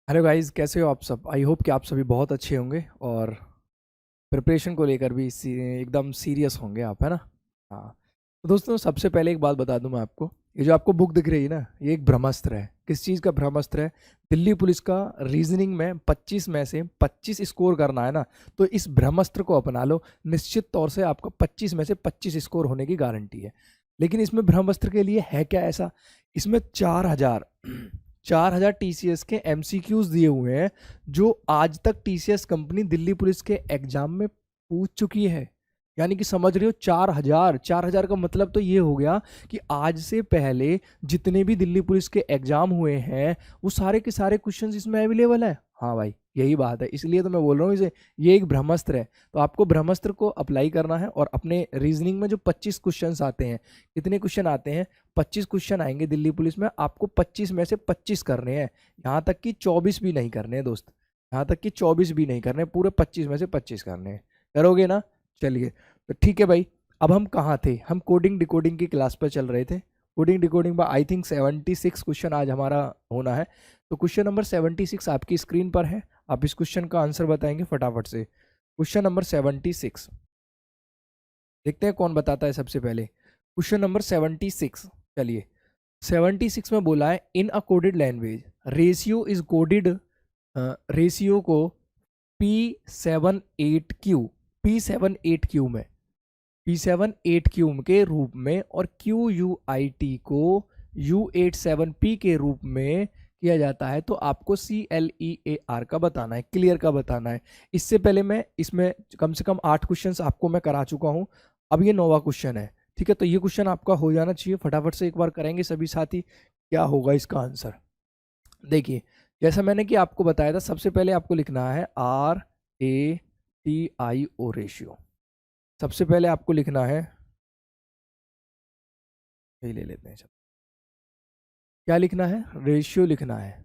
Hello guys, कैसे हो आप सब। आई होप कि आप सभी बहुत अच्छे होंगे और प्रिपरेशन को लेकर भी एकदम सीरियस होंगे आप, है ना। हाँ, तो दोस्तों सबसे पहले एक बात बता दूं मैं आपको। ये जो आपको बुक दिख रही है ना, ये एक ब्रह्मास्त्र है। किस चीज़ का ब्रह्मास्त्र है? दिल्ली पुलिस का। रीजनिंग में 25 में से 25 स्कोर करना है ना, तो इस ब्रह्मास्त्र को अपना लो। निश्चित तौर से आपको 25 में से 25 स्कोर होने की गारंटी है। लेकिन इसमें ब्रह्मास्त्र के लिए है क्या ऐसा? इसमें 4,000 टीसीएस के एमसीक्यूज दिए हुए हैं, जो आज तक टीसीएस कंपनी दिल्ली पुलिस के एग्जाम में पूछ चुकी है। यानी कि समझ रहे हो, 4,000 का मतलब तो ये हो गया कि आज से पहले जितने भी दिल्ली पुलिस के एग्जाम हुए हैं वो सारे के सारे क्वेश्चंस इसमें अवेलेबल है। हाँ भाई, यही बात है, इसलिए तो मैं बोल रहा हूँ इसे, ये एक ब्रह्मास्त्र है। तो आपको ब्रह्मास्त्र को अप्लाई करना है और अपने रीजनिंग में जो 25 क्वेश्चन आते हैं, कितने क्वेश्चन आते हैं? 25 क्वेश्चन आएंगे दिल्ली पुलिस में। आपको 25 में से 25 करने हैं, यहाँ तक कि 24 भी नहीं करने हैं दोस्त। यहाँ तक कि 24 भी नहीं करने, पूरे 25 में से 25 करने हैं। करोगे ना? चलिए, तो ठीक है भाई। अब हम कहाँ थे? हम कोडिंग डिकोडिंग की क्लास पर चल रहे थे। कोडिंग डिकोडिंग पर आई थिंक 76 क्वेश्चन आज हमारा होना है। तो क्वेश्चन नंबर 76 आपकी स्क्रीन पर है। आप इस क्वेश्चन का आंसर बताएंगे फटाफट से। क्वेश्चन नंबर 76 देखते हैं कौन बताता है सबसे पहले। क्वेश्चन नंबर 76, चलिए। 76 में बोला है, in a coded language ratio is coded. Ratio को P78Q में P78Q के रूप में और QUIT को U87P के रूप में किया जाता है। तो आपको CLEAR का बताना है, क्लियर का बताना है। इससे पहले मैं इसमें कम से कम 8 क्वेश्चंस आपको मैं करा चुका हूं। अब ये 9वां क्वेश्चन है, ठीक है। तो ये क्वेश्चन आपका हो जाना चाहिए। फटाफट से एक बार करेंगे सभी साथी, क्या होगा इसका आंसर। देखिए, जैसा मैंने कि आपको बताया था, सबसे पहले आपको लिखना है RATIO रेशियो। सबसे पहले आपको लिखना है, यही ले लेते हैं, क्या लिखना है? रेशियो लिखना है।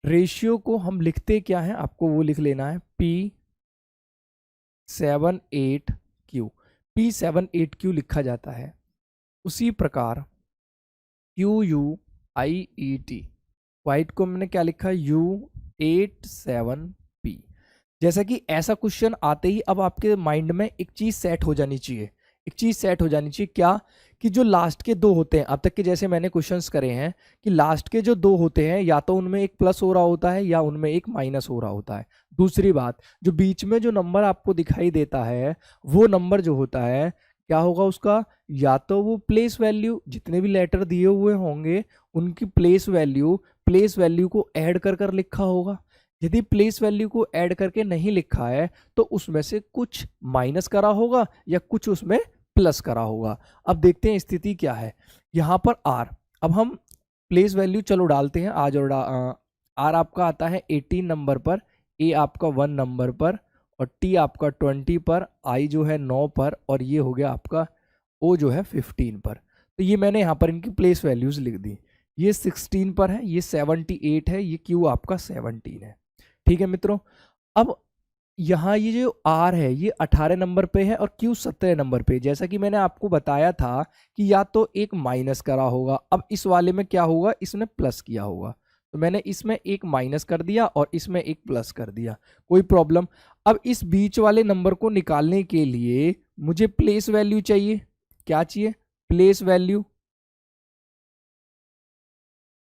रेशियो को हम लिखते क्या है, आपको वो लिख लेना है P78Q। P78Q लिखा जाता है। उसी प्रकार QUIET, वाइट को मैंने क्या लिखा? U87P। जैसा कि ऐसा क्वेश्चन आते ही अब आपके माइंड में एक चीज सेट हो जानी चाहिए। एक चीज सेट हो जानी चाहिए, क्या? कि जो लास्ट के दो होते हैं, अब तक के जैसे मैंने क्वेश्चंस करे हैं, कि लास्ट के जो दो होते हैं, या तो उनमें एक प्लस हो रहा होता है या उनमें एक माइनस हो रहा होता है। दूसरी बात, जो बीच में जो नंबर आपको दिखाई देता है, वो नंबर जो होता है, क्या होगा उसका? या तो वो प्लेस वैल्यू, जितने भी लेटर दिए हुए होंगे उनकी प्लेस वैल्यू को ऐड कर कर लिखा होगा। यदि प्लेस वैल्यू को ऐड करके नहीं लिखा है तो उसमें से कुछ माइनस करा होगा या कुछ उसमें प्लस करा होगा। अब देखते हैं स्थिति क्या है। यहाँ पर आर, अब हम प्लेस वैल्यू चलो डालते हैं। आज और आर आपका आता है 18 नंबर पर, ए आपका 1 नंबर पर, और टी आपका 20 पर, आई जो है 9 पर, और ये हो गया आपका ओ जो है 15 पर। तो ये मैंने यहाँ पर इनकी प्लेस वैल्यूज लिख दी। ये 16 पर है, ये 78 है, ये क्यू आपका 17 है। ठीक है मित्रों। अब यहाँ ये जो आर है ये 18 नंबर पे है और क्यू 17 नंबर पे। जैसा कि मैंने आपको बताया था कि या तो एक माइनस करा होगा, अब इस वाले में क्या होगा? इसने प्लस किया होगा। तो मैंने इसमें एक माइनस कर दिया और इसमें एक प्लस कर दिया, कोई प्रॉब्लम। अब इस बीच वाले नंबर को निकालने के लिए मुझे प्लेस वैल्यू चाहिए। क्या चाहिए? Place value.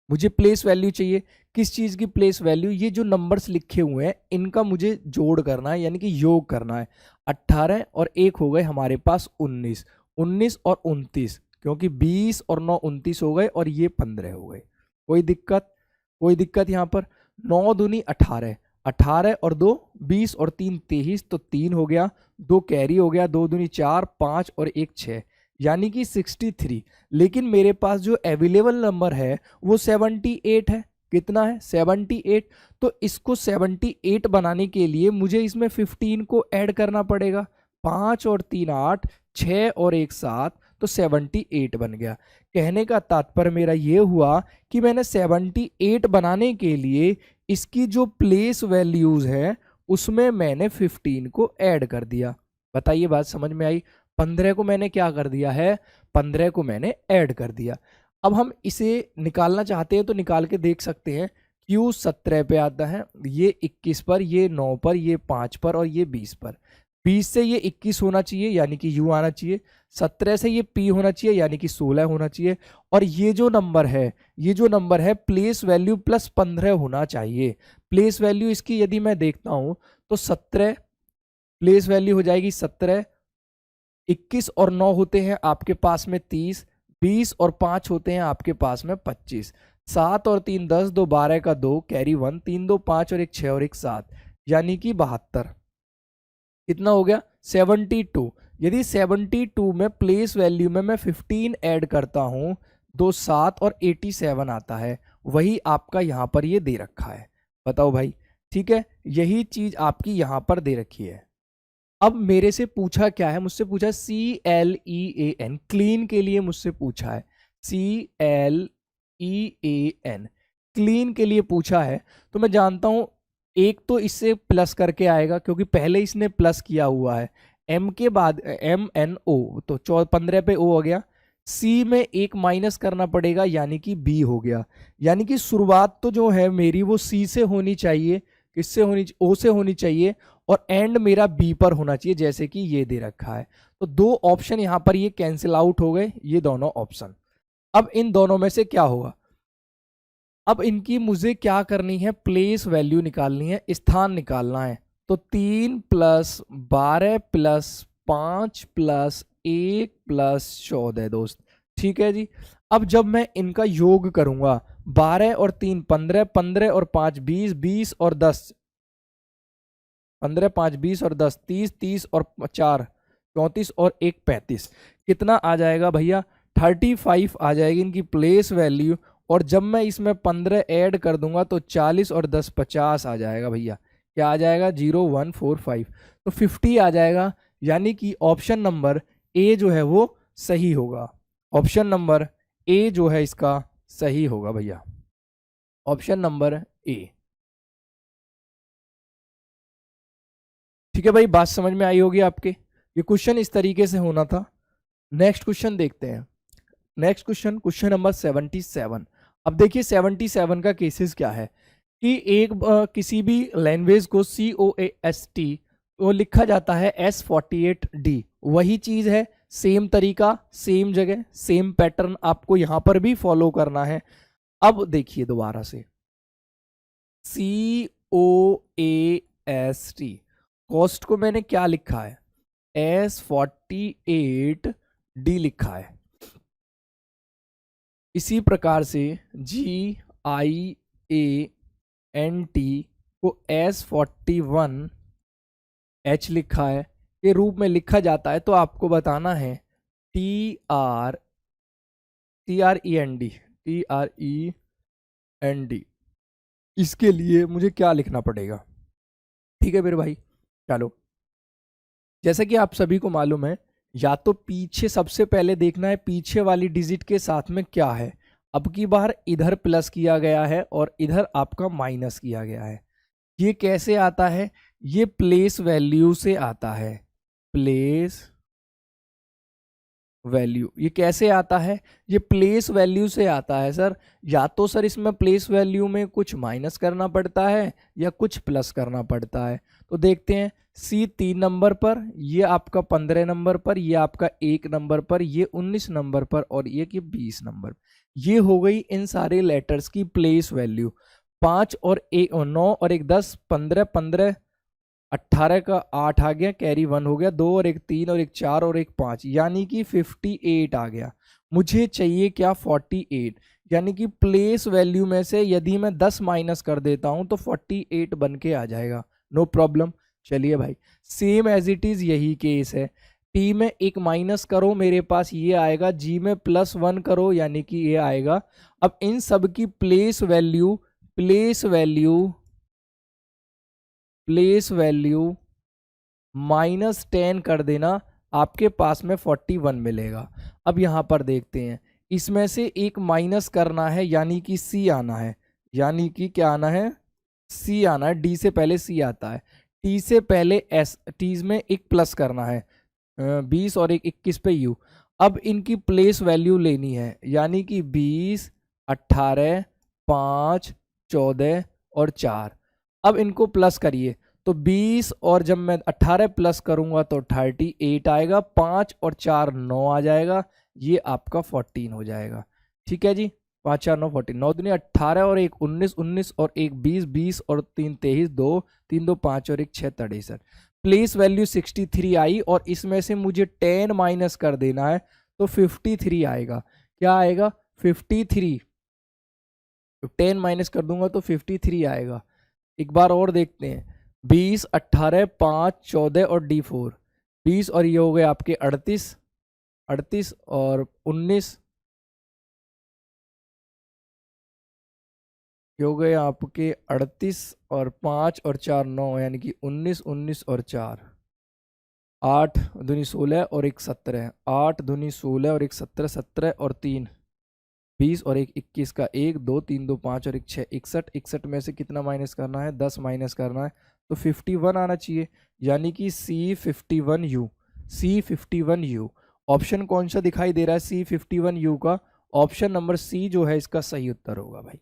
मुझे प्लेस वैल्यू चाहिए। किस चीज की प्लेस वैल्यू? ये जो नंबर्स लिखे हुए हैं इनका मुझे जोड़ करना है, यानी कि योग करना है। 18 और 1 हो गए हमारे पास 19, 19 और 29, क्योंकि 20 और 9 29 हो गए और ये 15 हो गए। कोई दिक्कत? कोई दिक्कत यहाँ पर? 9 दूनी 18, 18 और 2 20 और 3 23, तो 3 हो गया, 2 कैरी हो गया, 2 दूनी 4, 5 और 1 6, यानी कि 63। लेकिन मेरे पास जो अवेलेबल नंबर है वो 78 है। कितना है? 78। तो इसको 78 बनाने के लिए मुझे इसमें 15 को ऐड करना पड़ेगा। 5 और 3 8, 6 और 1 7, तो 78 बन गया। कहने का तात्पर्य मेरा ये हुआ कि मैंने 78 बनाने के लिए इसकी जो प्लेस वैल्यूज है उसमें मैंने 15 को ऐड कर दिया। बताइए, बात समझ में आई? 15 को मैंने क्या कर दिया है? 15 को मैंने ऐड कर दिया। अब हम इसे निकालना चाहते हैं तो निकाल के देख सकते हैं। Q 17 पे आता है, ये 21 पर, ये 9 पर, ये 5 पर और ये 20 पर। 20 से ये 21 होना चाहिए यानी कि U आना चाहिए। 17 से ये P होना चाहिए यानी कि 16 होना चाहिए। और ये जो नंबर है प्लेस वैल्यू प्लस 15 होना चाहिए। प्लेस वैल्यू इसकी यदि मैं देखता हूं तो 17 प्लेस वैल्यू हो जाएगी 17। 21 और 9 होते हैं आपके पास में 30। 20 और 5 होते हैं आपके पास में 25। 7 और 3 10, 2 12 का 2 कैरी 1, 3 2 5 और 1 6 और 1 7 यानी कि 72। कितना हो गया 72। यदि 72 में प्लेस वैल्यू में मैं 15 ऐड करता हूं, 2 7 और 87 आता है। वही आपका यहां पर ये दे रखा है। बताओ भाई, ठीक है, यही चीज आपकी यहां पर दे रखी है। अब मेरे से पूछा क्या है, मुझसे पूछा CLEAN, क्लीन के लिए मुझसे पूछा है। CLEAN क्लीन के लिए पूछा है। तो मैं जानता हूं एक तो इससे प्लस करके आएगा क्योंकि पहले इसने प्लस किया हुआ है। M के बाद MNO तो 15 पे O हो गया। C में एक माइनस करना पड़ेगा यानी कि B हो गया। यानी कि शुरुआत तो जो है मेरी वो C से होनी चाहिए, किससे होनी, O से होनी चाहिए, और एंड मेरा बी पर होना चाहिए जैसे कि ये दे रखा है। तो दो ऑप्शन यहां पर ये कैंसिल आउट हो गए, ये दोनों ऑप्शन। अब इन दोनों में से क्या होगा, अब इनकी मुझे क्या करनी है, प्लेस वैल्यू निकालनी है, स्थान निकालना है। तो 3 + 12 + 5 + 1 + 14 दोस्त, ठीक है जी। अब जब मैं इनका योग करूंगा, 12 और 3 15, 15 और 5 20, 20 और 10 15 5 20 और 10 30, 30 और 4 34 और 1 35, कितना आ जाएगा भैया 35 आ जाएगी इनकी प्लेस वैल्यू। और जब मैं इसमें 15 ऐड कर दूंगा तो 40 और 10 50 आ जाएगा भैया। क्या आ जाएगा 0145, तो 50 आ जाएगा। यानी कि ऑप्शन नंबर ए जो है वो सही होगा। ऑप्शन नंबर ए जो है इसका सही होगा भैया, ऑप्शन नंबर ए। ठीक है भाई, बात समझ में आई होगी आपके। ये क्वेश्चन इस तरीके से होना था। नेक्स्ट क्वेश्चन देखते हैं। Next question, question number 77। अब देखिए 77 का केसेस क्या है कि एक किसी भी लैंग्वेज को COAST वो लिखा जाता है S48D। वही चीज है, सेम तरीका, सेम जगह, सेम पैटर्न आपको यहां पर भी फॉलो करना है। अब देखिए दोबारा से COAST, कॉस्ट को मैंने क्या लिखा है S48D लिखा है। इसी प्रकार से GIANT को S41H लिखा है, के रूप में लिखा जाता है। तो आपको बताना है TREND, इसके लिए मुझे क्या लिखना पड़ेगा। ठीक है मेरे भाई, चलो, जैसा कि आप सभी को मालूम है, या तो पीछे सबसे पहले देखना है पीछे वाली डिजिट के साथ में क्या है। अब की बार इधर प्लस किया गया है और इधर आपका माइनस किया गया है। ये कैसे आता है, ये प्लेस वैल्यू से आता है। प्लेस वैल्यू, ये कैसे आता है, ये प्लेस वैल्यू से आता है सर। या तो सर इसमें प्लेस वैल्यू में कुछ माइनस करना पड़ता है या कुछ प्लस करना पड़ता है। तो देखते हैं, C 3 नंबर पर, ये आपका 15 नंबर पर, ये आपका 1 नंबर पर, ये 19 नंबर पर और ये कि 20 नंबर। ये हो गई इन सारे लेटर्स की प्लेस वैल्यू। 5 और 1 और 9 और 1 10, 15 15 18 का 8 आ गया, कैरी 1 हो गया, 2 और 1 3 और 1 4 और 1 5, यानी कि 58 आ गया। मुझे चाहिए क्या 48, यानी कि प्लेस वैल्यू में से यदि मैं 10 माइनस कर देता हूं तो 48 बन के आ जाएगा। No problem. चलिए भाई, सेम एज इट इज यही केस है। T में एक माइनस करो, मेरे पास ये आएगा। G में +1 करो यानी कि ये आएगा। अब इन सब की प्लेस वैल्यू -10 कर देना, आपके पास में 41 मिलेगा। अब यहां पर देखते हैं, इसमें से एक माइनस करना है यानी कि C आना है। यानी कि क्या आना है, C आना है। D से पहले C आता है, T से पहले S, T में एक प्लस करना है, 20 और 1 21 पे U। अब इनकी प्लेस वैल्यू लेनी है, यानी कि 20, 18, 5, 14 और 4। अब इनको प्लस करिए, तो 20 और जब मैं 18 प्लस करूंगा तो 38 आएगा, 5 और 4 9 आ जाएगा, ये आपका 14 हो जाएगा। ठीक है जी, 5 4 9 14, 9 दूनी 18 और 1 19, 19 और 1 20, 20 और 3 23, 2 3 2 5 और 1 6 63। प्लेस वैल्यू 63 आई और इसमें से मुझे 10 माइनस कर देना है, तो 53 आएगा। क्या आएगा? 53। तो 10 माइनस कर दूंगा तो 53 आएगा। एक बार और देखते हैं, 20, 18, 5, 14 और D4, 20 और ये हो गए आपके 38, 38 और 19, ये हो गए आपके 38 और 5 और 4 9, यानी कि 19, 19 और 4 8 दूनी 16 और 1 17, 8 दूनी 16 और 1 17, 17 और 3 20 और 1 21 का 1 2 3 2 5 और 1 6 61, 61 में से कितना माइनस करना है? 10 माइनस करना है, तो 51 आना चाहिए, यानी कि C51U। C51U ऑप्शन कौन सा दिखाई दे रहा है? C51U का ऑप्शन नंबर सी जो है इसका सही उत्तर होगा भाई।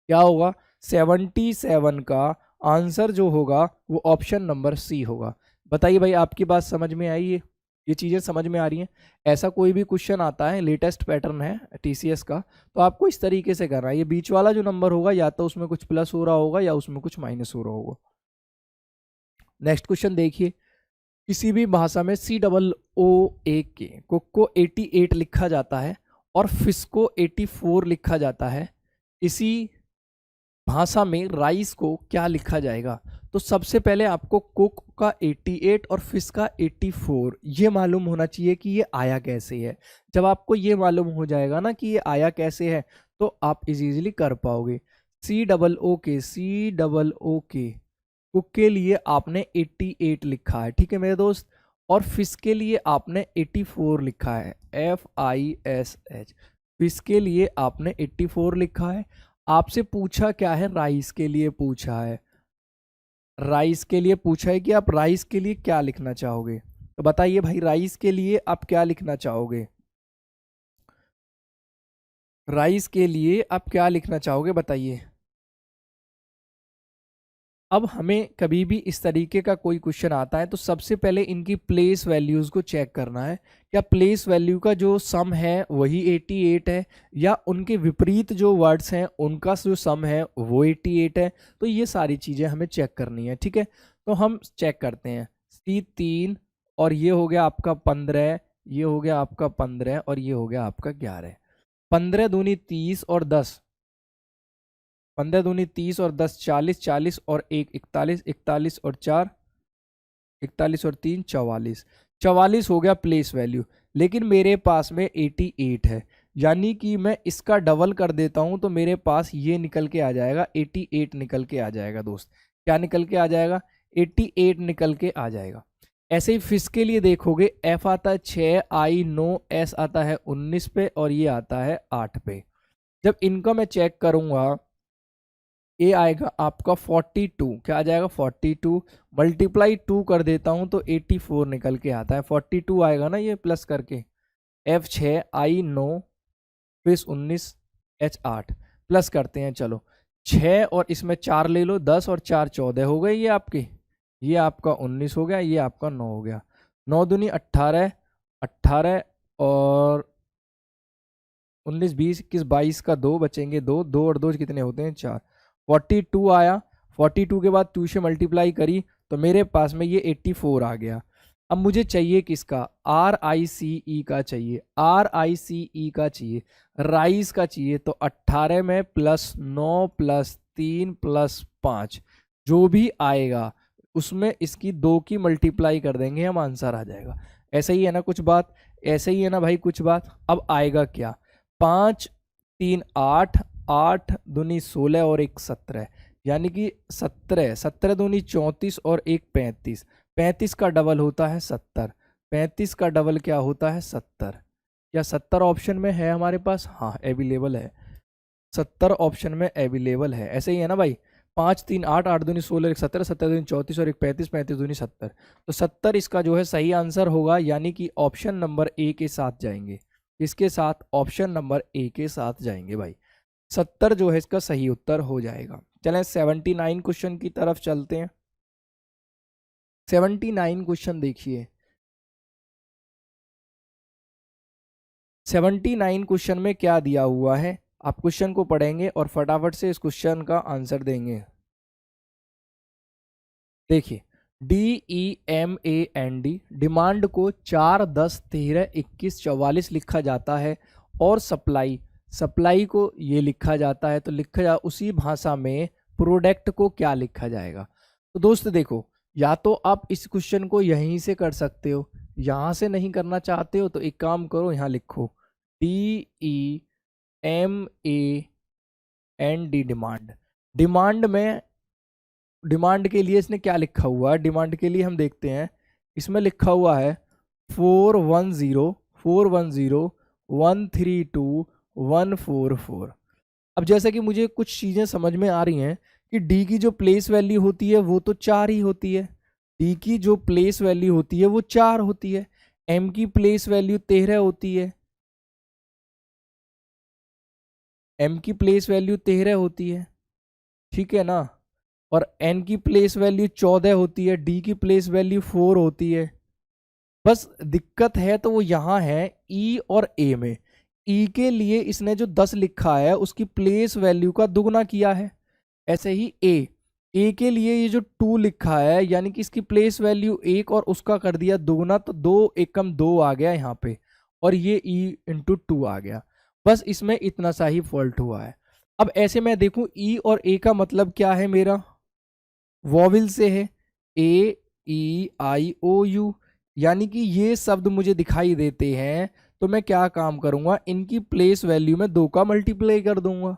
क्या होगा? 77 का आंसर जो होगा वो ऑप्शन नंबर सी होगा। बताइए भाई, आपकी बात समझ में आई है? ये चीज़ें समझ में आ रही हैं? ऐसा कोई भी क्वेश्चन आता है, लेटेस्ट पैटर्न है टीसीएस का, तो आपको इस तरीके से करना है। ये बीच वाला जो नंबर होगा या तो उसमें कुछ प्लस हो रहा होगा या उसमें कुछ माइनस हो रहा होगा। नेक्स्ट क्वेश्चन देखिए, किसी भी भाषा में COO के कुक को 88 लिखा जाता है और फिश को 84 लिखा जाता है, इसी भाषा में राइस को क्या लिखा जाएगा? तो सबसे पहले आपको कुक का 88 और फिश का 84 ये मालूम होना चाहिए कि ये आया कैसे है। जब आपको ये मालूम हो जाएगा ना कि ये आया कैसे है, तो आप इजीली कर पाओगे। COO के कुक के लिए आपने 88 लिखा है, ठीक है मेरे दोस्त, और फिश के लिए आपने 84 लिखा है, FISH। फिश के लिए आपने 84 लिखा है। आपसे पूछा क्या है? राइस के लिए पूछा है। राइस के लिए पूछा है कि आप राइस के लिए क्या लिखना चाहोगे, तो बताइए भाई, राइस के लिए आप क्या लिखना चाहोगे? राइस के लिए आप क्या लिखना चाहोगे, बताइए। अब हमें कभी भी इस तरीके का कोई क्वेश्चन आता है तो सबसे पहले इनकी प्लेस वैल्यूज़ को चेक करना है। क्या प्लेस वैल्यू का जो सम है वही 88 है, या उनके विपरीत जो वर्ड्स हैं उनका जो सम है वो 88 है? तो ये सारी चीज़ें हमें चेक करनी है, ठीक है। तो हम चेक करते हैं, C3 और ये हो गया आपका 15, ये हो गया आपका 15 और ये हो गया आपका 11। 15 दूनी 30 और 10, 15 दूनी 30 और 10 40, 40 और 1 41, 41 और 4 41 और 3 44, 44 हो गया प्लेस वैल्यू। लेकिन मेरे पास में 88 है, यानी कि मैं इसका डबल कर देता हूं तो मेरे पास ये निकल के आ जाएगा, 88 निकल के आ जाएगा दोस्त। क्या निकल के आ जाएगा? 88 निकल के आ जाएगा। ऐसे ही फिश के लिए देखोगे, F आता है 6, I 9, S आता है 19 पे और ये आता है 8 पे। जब इनका मैं चेक करूंगा, ए आएगा आपका 42, क्या आ जाएगा? 42 मल्टीप्लाई 2 कर देता हूं तो 84 निकल के आता है, 42 आएगा ना ये प्लस करके। F6 I 9 fish 19 H8 plus करते हैं, चलो 6 और इसमें 4 ले लो, 10 और 4 14 हो गए ये आपके, ये आपका 19 हो गया, ये आपका 9 हो गया। 9 दूनी 18, 18 और 19 20 21 22 का 2 बचेंगे, 2 2 और 2 कितने होते हैं? 4। 42 आया, 42 के बाद 2 से मल्टीप्लाई करी तो मेरे पास में ये 84 आ गया। अब मुझे चाहिए किसका? RICE का चाहिए, RICE का चाहिए, राइस का चाहिए। तो 18 में प्लस 9 प्लस 3 प्लस 5 जो भी आएगा उसमें इसकी 2 की मल्टीप्लाई कर देंगे, हम आंसर आ जाएगा। ऐसा ही है ना कुछ बात? ऐसे ही है ना भाई कुछ बात? अब आएगा क्या? 5 3 8, 8 दूनी 16 और 1 17, यानी कि 17, 17 दूनी 34 और 1 35, 35 का डबल होता है 70, 35 का डबल क्या होता है? 70। क्या 70 ऑप्शन में है हमारे पास? हाँ अवेलेबल है, 70 ऑप्शन में अवेलेबल है। ऐसे ही है ना भाई, 5 3 8, 8 दूनी 16 1 17, 17 दूनी 34 और 1 35, 35 दूनी 70, तो 70 इसका जो है सही आंसर होगा, यानी कि ऑप्शन नंबर ए के साथ जाएंगे। इसके साथ ऑप्शन नंबर ए के साथ जाएंगे भाई। 70 जो है इसका सही उत्तर हो जाएगा। चलें 79 क्वेश्चन की तरफ चलते हैं। 79 क्वेश्चन देखिए। 79 क्वेश्चन में क्या दिया हुआ है, आप क्वेश्चन को पढ़ेंगे और फटाफट से इस क्वेश्चन का आंसर देंगे। देखिए DEMAND डिमांड को 4, 10, 13, 21, 44 लिखा जाता है और सप्लाई को ये लिखा जाता है। तो लिखा जा उसी भाषा में प्रोडक्ट को क्या लिखा जाएगा। तो दोस्त देखो, या तो आप इस क्वेश्चन को यहीं से कर सकते हो, यहाँ से नहीं करना चाहते हो तो एक काम करो, यहाँ लिखो DEMAND डिमांड के लिए इसने क्या लिखा हुआ है। डिमांड के लिए हम देखते हैं, इसमें लिखा हुआ है 410 410 132 144। अब जैसा कि मुझे कुछ चीज़ें समझ में आ रही हैं कि डी की जो प्लेस वैल्यू होती है वो तो 4 ही होती है। डी की जो प्लेस वैल्यू होती है वो 4 होती है। एम की प्लेस वैल्यू 13 होती है। एम की प्लेस वैल्यू 13 होती है, ठीक है ना। और एन की प्लेस वैल्यू 14 होती है। डी की प्लेस वैल्यू 4 होती है। बस दिक्कत है तो वो यहाँ है ई और ए में। ई के लिए इसने जो 10 लिखा है उसकी प्लेस वैल्यू का दुगना किया है। ऐसे ही ए के लिए ये जो 2 लिखा है यानी कि इसकी प्लेस वैल्यू 1 और उसका कर दिया दुगना, तो 2 एकम 2 आ गया यहाँ पे, और ये ई इंटू 2 आ गया। बस इसमें इतना सा ही फॉल्ट हुआ है। अब ऐसे मैं देखूं ई और ए का मतलब क्या है, मेरा वॉविल से है, AEIOU, यानी कि ये शब्द मुझे दिखाई देते हैं। तो मैं क्या काम करूंगा, इनकी प्लेस वैल्यू में 2 का मल्टीप्लाई कर दूंगा,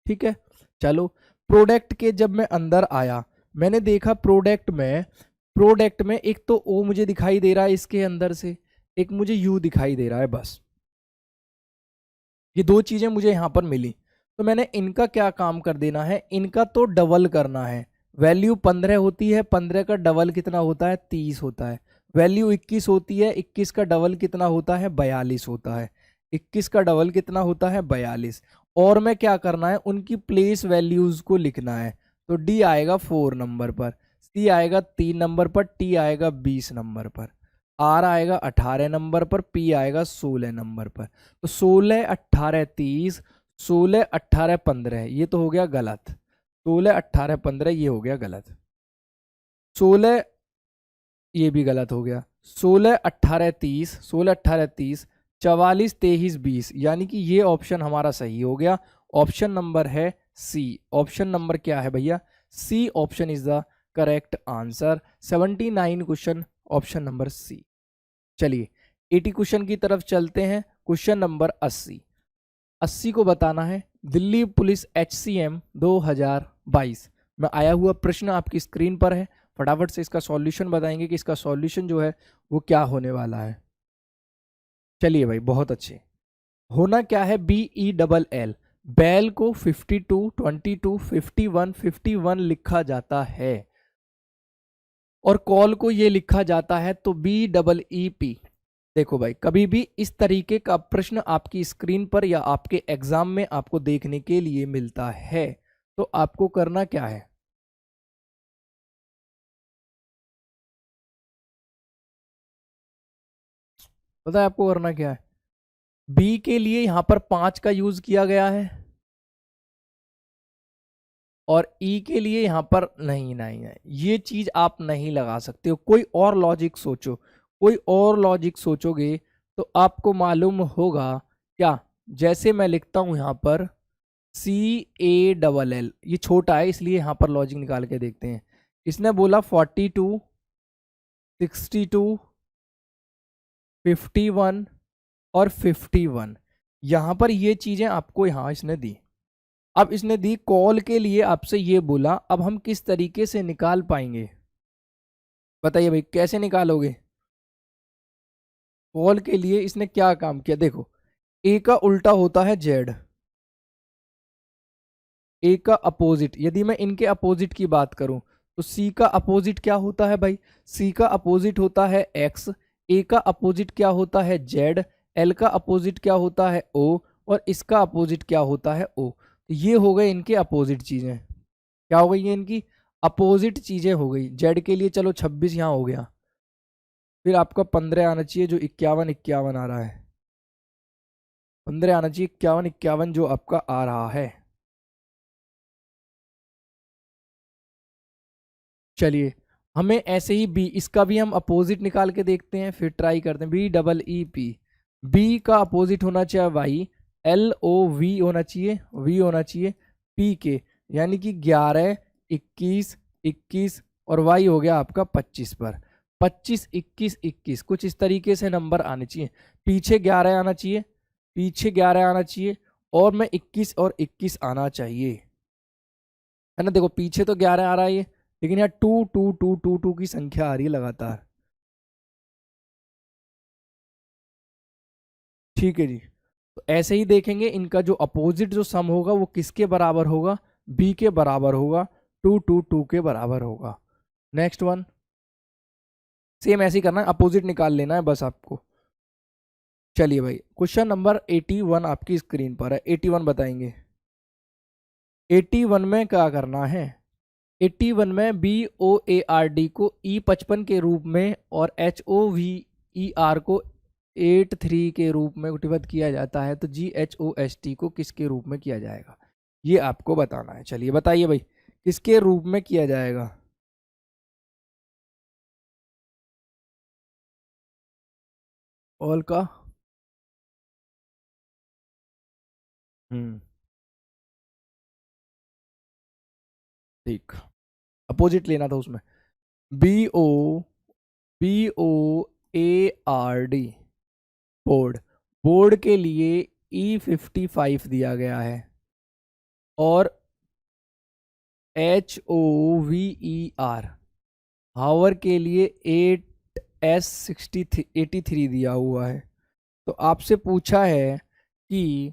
ठीक है। चलो प्रोडक्ट के जब मैं अंदर आया, मैंने देखा प्रोडक्ट में एक तो ओ मुझे दिखाई दे रहा है इसके अंदर से, एक मुझे यू दिखाई दे रहा है। बस ये 2 चीजें मुझे यहां पर मिली। तो मैंने इनका क्या काम कर देना है, इनका तो डबल करना है। वैल्यू 15 होती है, 15 का डबल कितना होता है, 30 होता है। वैल्यू 21 होती है, 21 का डबल कितना होता है, 42 होता है। 21 का डबल कितना होता है, 42। और मैं क्या करना है, उनकी प्लेस वैल्यूज को लिखना है। तो डी आएगा 4 नंबर पर, सी आएगा 3 नंबर पर, टी आएगा 20 नंबर पर, आर आएगा 18 नंबर पर, पी आएगा 16 नंबर पर। तो 16, 18, 30, 16, 18, 15 ये तो हो गया गलत। 16, 18, 15 ये हो गया गलत। 16 ये भी गलत हो गया। 16, 18, 30, 16, 18, 30, 44, 23, 20, यानी कि ये ऑप्शन हमारा सही हो गया। ऑप्शन नंबर है सी। ऑप्शन नंबर क्या है भैया, C option is the correct answer. 79 question option number C. चलिए 80 क्वेश्चन की तरफ चलते हैं। क्वेश्चन नंबर 80 को बताना है दिल्ली पुलिस HCM 2022 में आया हुआ प्रश्न आपकी स्क्रीन पर है। फटाफट से इसका सॉल्यूशन बताएंगे कि इसका सॉल्यूशन जो है वो क्या होने वाला है। चलिए भाई बहुत अच्छे। होना क्या है, BELL, बैल को 52, 22, 51, 51 लिखा जाता है और कॉल को ये लिखा जाता है तो BEEP। देखो भाई कभी भी इस तरीके का प्रश्न आपकी स्क्रीन पर या आपके एग्जाम में आपको देखने के लिए मिलता है, तो आपको करना क्या है, पता है आपको करना क्या है। बी के लिए यहां पर 5 का यूज किया गया है और ई के लिए यहां पर नहीं, ये चीज आप नहीं लगा सकते हो। कोई और लॉजिक सोचो, कोई और लॉजिक सोचोगे तो आपको मालूम होगा क्या। जैसे मैं लिखता हूं यहां पर CALL, ये छोटा है इसलिए यहां पर लॉजिक निकाल के देखते हैं। इसने बोला 42, 62, 51 और 51, यहां पर ये चीजें आपको यहां इसने दी। अब इसने दी कॉल के लिए आपसे ये बोला, अब हम किस तरीके से निकाल पाएंगे, बताइए भाई कैसे निकालोगे। कॉल के लिए इसने क्या काम किया, देखो ए का उल्टा होता है जेड, ए का अपोजिट, यदि मैं इनके अपोजिट की बात करूं तो सी का अपोजिट क्या होता है भाई, सी का अपोजिट होता है एक्स, ए का अपोजिट क्या होता है जेड, एल का अपोजिट क्या होता है ओ, और इसका अपोजिट क्या होता है ओ। तो ये हो गए इनके अपोजिट चीजें। क्या हो गई ये इनकी अपोजिट चीजें हो गई। जेड के लिए चलो 26 यहाँ हो गया, फिर आपका 15 आना चाहिए जो 51 51 आ रहा है, 15 आना चाहिए 51 51 जो आपका आ रहा है। चलिए हमें ऐसे ही बी, इसका भी हम अपोजिट निकाल के देखते हैं, फिर ट्राई करते हैं। B double E P, B का अपोजिट होना चाहिए वाई, एल ओ वी होना चाहिए, वी होना चाहिए पी के, यानी कि 11 21 21 और वाई हो गया आपका 25 पर। 25 21 21 कुछ इस तरीके से नंबर आने चाहिए। पीछे 11 आना चाहिए, पीछे 11 आना चाहिए, और मैं 21 और 21 आना चाहिए, है ना। देखो पीछे तो 11 आ रहा है ये, लेकिन यहाँ 2 2 2 2 2 की संख्या आ रही है लगातार। ठीक है जी। तो ऐसे ही देखेंगे इनका जो अपोजिट जो सम होगा वो किसके बराबर होगा, बी के बराबर होगा, 2 2 2 के बराबर होगा। नेक्स्ट वन सेम ऐसे ही करना है, अपोजिट निकाल लेना है बस आपको। चलिए भाई क्वेश्चन नंबर 81 आपकी स्क्रीन पर है। 81 बताएंगे। 81 में क्या करना है, 81 में B O A R D को E55 के रूप में और H O V E R को 83 के रूप में डिवाइड किया जाता है, तो GHOST को किसके रूप में किया जाएगा, ये आपको बताना है। चलिए बताइए भाई किसके रूप में किया जाएगा। ऑल का ठीक, अपोजिट लेना था उसमें। B O A R D board, board के लिए E55 दिया गया है, और HOVER हावर के लिए 83 दिया हुआ है। तो आपसे पूछा है कि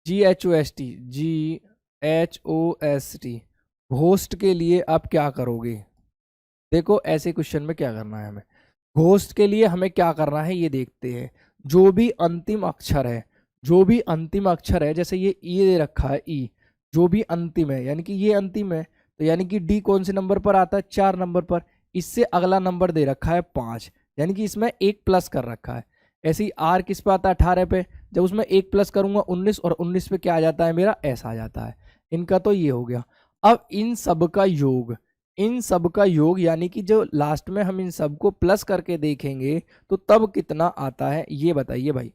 GHOST घोस्ट के लिए आप क्या करोगे। देखो ऐसे क्वेश्चन में क्या करना है हमें, घोस्ट के लिए हमें क्या करना है ये देखते हैं। जो भी अंतिम अक्षर है, जो भी अंतिम अक्षर है, जैसे ये ई दे रखा है ई, जो भी अंतिम है यानी कि ये अंतिम है, तो यानी कि डी कौन से नंबर पर आता है, 4 नंबर पर। इससे अगला नंबर दे रखा है 5, यानी कि इसमें एक प्लस कर रखा है। ऐसे ही आर किस पे आता है, 18 पे, जब उसमें एक प्लस करूंगा 19, और 19 पे क्या आ जाता है मेरा, एस आ जाता है। इनका तो ये हो गया। अब इन सब का योग, इन सब का योग यानी कि जो लास्ट में हम इन सब को प्लस करके देखेंगे तो तब कितना आता है ये बताइए भाई,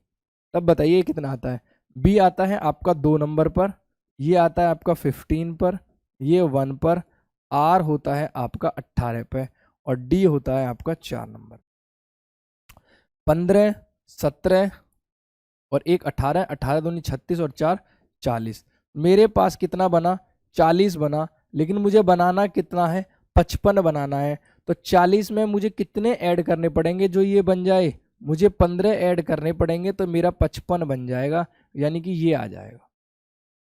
तब बताइए कितना आता है। बी आता है आपका 2 नंबर पर, ये आता है आपका 15 पर, ये 1 पर, आर होता है आपका 18 पे, और डी होता है आपका 4 नंबर। 15 17 और एक 18, 18 दूनी 36 और 4 40। मेरे पास कितना बना, 40 बना, लेकिन मुझे बनाना कितना है, 55 बनाना है। तो 40 में मुझे कितने ऐड करने पड़ेंगे जो ये बन जाए, मुझे 15 ऐड करने पड़ेंगे, तो मेरा 55 बन जाएगा, यानी कि ये आ जाएगा।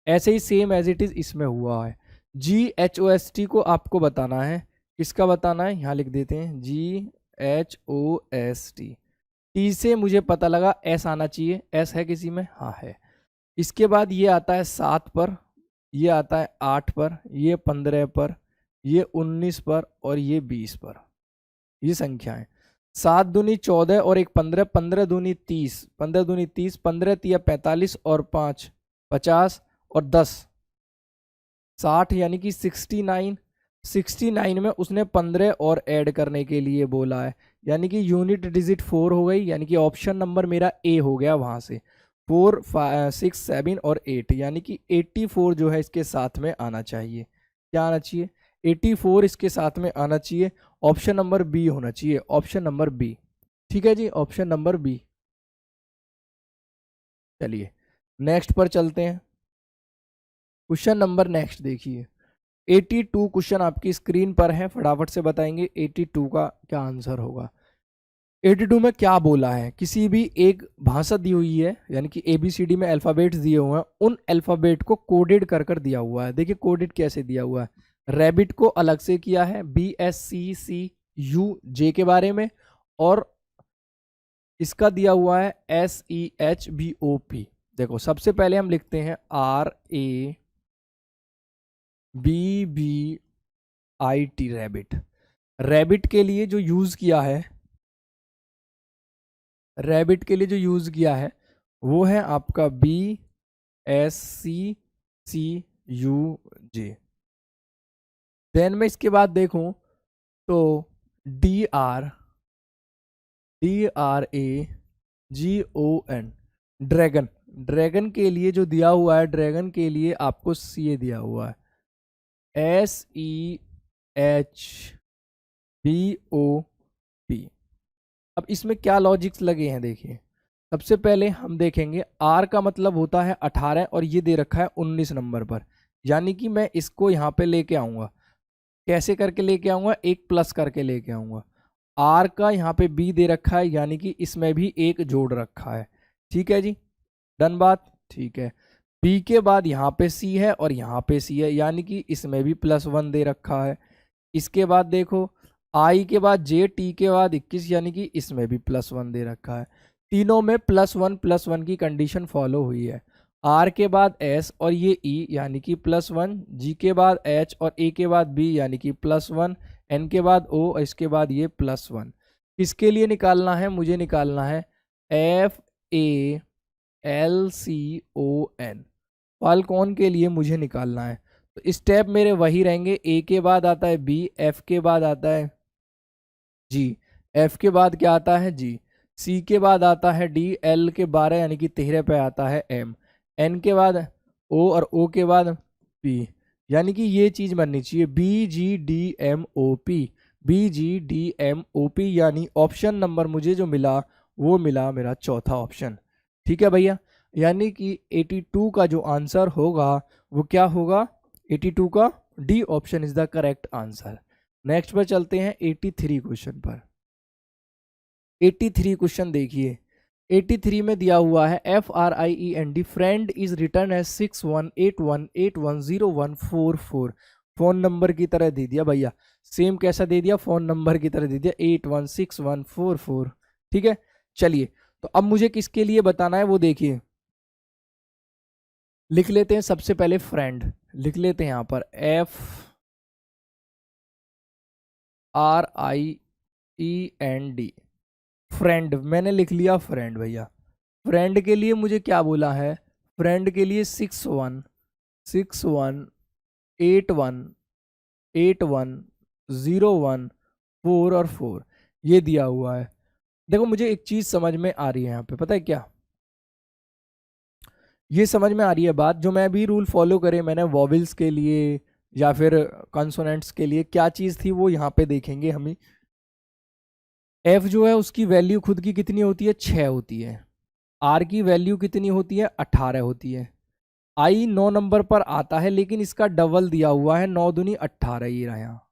ऐसे ही सेम एज इट इज इसमें हुआ है। GHOST को आपको बताना है, किसका बताना है, यहाँ लिख देते हैं GHOST। टी से मुझे पता लगा एस आना चाहिए, एस है किसी में, हाँ है। इसके बाद ये आता है 7 पर, ये आता है 8 पर, ये 15 पर, ये 19 पर, और ये 20 पर। ये संख्या है 7 दूनी 14 और एक 15, 15 दूनी 30, 15 दूनी 30, 15 तिया 45 और 5 50 और 10 60, यानी कि 69। 69 में उसने 15 और ऐड करने के लिए बोला है, यानी कि यूनिट डिजिट 4 हो गई, यानी कि ऑप्शन नंबर मेरा ए हो गया वहां से। 4 6 7 और 8, यानी कि 84 जो है इसके साथ में आना चाहिए। क्या आना चाहिए, 84 इसके साथ में आना चाहिए। ऑप्शन नंबर बी होना चाहिए, ऑप्शन नंबर बी। ठीक है जी, ऑप्शन नंबर बी। चलिए नेक्स्ट पर चलते हैं। क्वेश्चन नंबर नेक्स्ट देखिए, 82 क्वेश्चन आपकी स्क्रीन पर है, फटाफट से बताएंगे 82 का क्या आंसर होगा। 82 में क्या बोला है, किसी भी एक भाषा दी हुई है, यानी कि ABCD में अल्फाबेट्स दिए हुए हैं, उन अल्फाबेट को कोडेड कर कर दिया हुआ है। देखिए कोडेड कैसे दिया हुआ है, रैबिट को अलग से किया है BSCCUJ के बारे में, और इसका दिया हुआ है SEHBOP। देखो सबसे पहले हम लिखते हैं RABBIT, रैबिट। रैबिट के लिए जो यूज किया है, रैबिट के लिए जो यूज किया है वो है आपका BSCCUJ। देन में इसके बाद देखूं तो DRAGON, ड्रैगन। ड्रैगन के लिए जो दिया हुआ है, ड्रैगन के लिए आपको CA दिया हुआ है SEHBOP। अब इसमें क्या लॉजिक्स लगे हैं देखिए। सबसे पहले हम देखेंगे R का मतलब होता है 18 और ये दे रखा है 19 नंबर पर, यानी कि मैं इसको यहाँ पे लेके आऊँगा। कैसे करके लेके आऊँगा? एक प्लस करके लेके आऊँगा। R का यहाँ पे B दे रखा है, यानी कि इसमें भी एक जोड़ रखा है। ठीक है जी, डन बात। ठीक है, B के बाद यहाँ पे C है और यहाँ पे C है, यानी कि इसमें भी +1 दे रखा है। इसके बाद देखो I के बाद J, T के बाद 21, यानी कि इसमें भी +1 दे रखा है। तीनों में +1 की कंडीशन फॉलो हुई है। R के बाद S और ये E यानी कि +1, G के बाद H और A के बाद B यानी कि +1, N के बाद O और इसके बाद ये +1। किसके लिए निकालना है? मुझे निकालना है FALCON, फाल्कॉन के लिए मुझे निकालना है। तो स्टेप मेरे वही रहेंगे। A के बाद आता है B, F के बाद आता है G, F के बाद क्या आता है G, C के बाद आता है D, L के 12 यानी कि 13 पे आता है M, N के बाद O और O के बाद P, यानी कि ये चीज बननी चाहिए BGDMOP, BGDMOP, यानी ऑप्शन नंबर मुझे जो मिला वो मिला मेरा चौथा ऑप्शन। ठीक है भैया, यानी कि 82 का जो आंसर होगा वो क्या होगा? 82 का D option is the correct answer. Next पर चलते हैं 83 क्वेश्चन पर। 83 क्वेश्चन देखिए। 83 में दिया हुआ है FRIEND, friend is return as 6181810144। Phone number की तरह दे दिया भैया, सेम कैसा दे दिया? फोन नंबर की तरह दे दिया 816144। ठीक है, चलिए तो अब मुझे किसके लिए बताना है वो देखिए। लिख लेते हैं सबसे पहले फ्रेंड, लिख लेते हैं यहाँ पर FRIEND, फ्रेंड। मैंने लिख लिया फ्रेंड भैया। फ्रेंड के लिए मुझे क्या बोला है? फ्रेंड के लिए 61618101 4 और 4 ये दिया हुआ है। देखो मुझे एक चीज समझ में आ रही है यहाँ पे, पता है क्या? ये समझ में आ रही है बात, जो मैं भी रूल फॉलो करे मैंने वॉवेल्स के लिए या फिर कॉन्सोनेंट्स के लिए, क्या चीज थी वो यहाँ पे देखेंगे हम ही। F जो है उसकी वैल्यू खुद की कितनी होती है? 6 होती है। R की वैल्यू कितनी होती है? 18 होती है। I 9 नंबर पर आता है लेकिन इसका डबल दिया हुआ है, 9 दूनी 18 ये रहा यहाँ।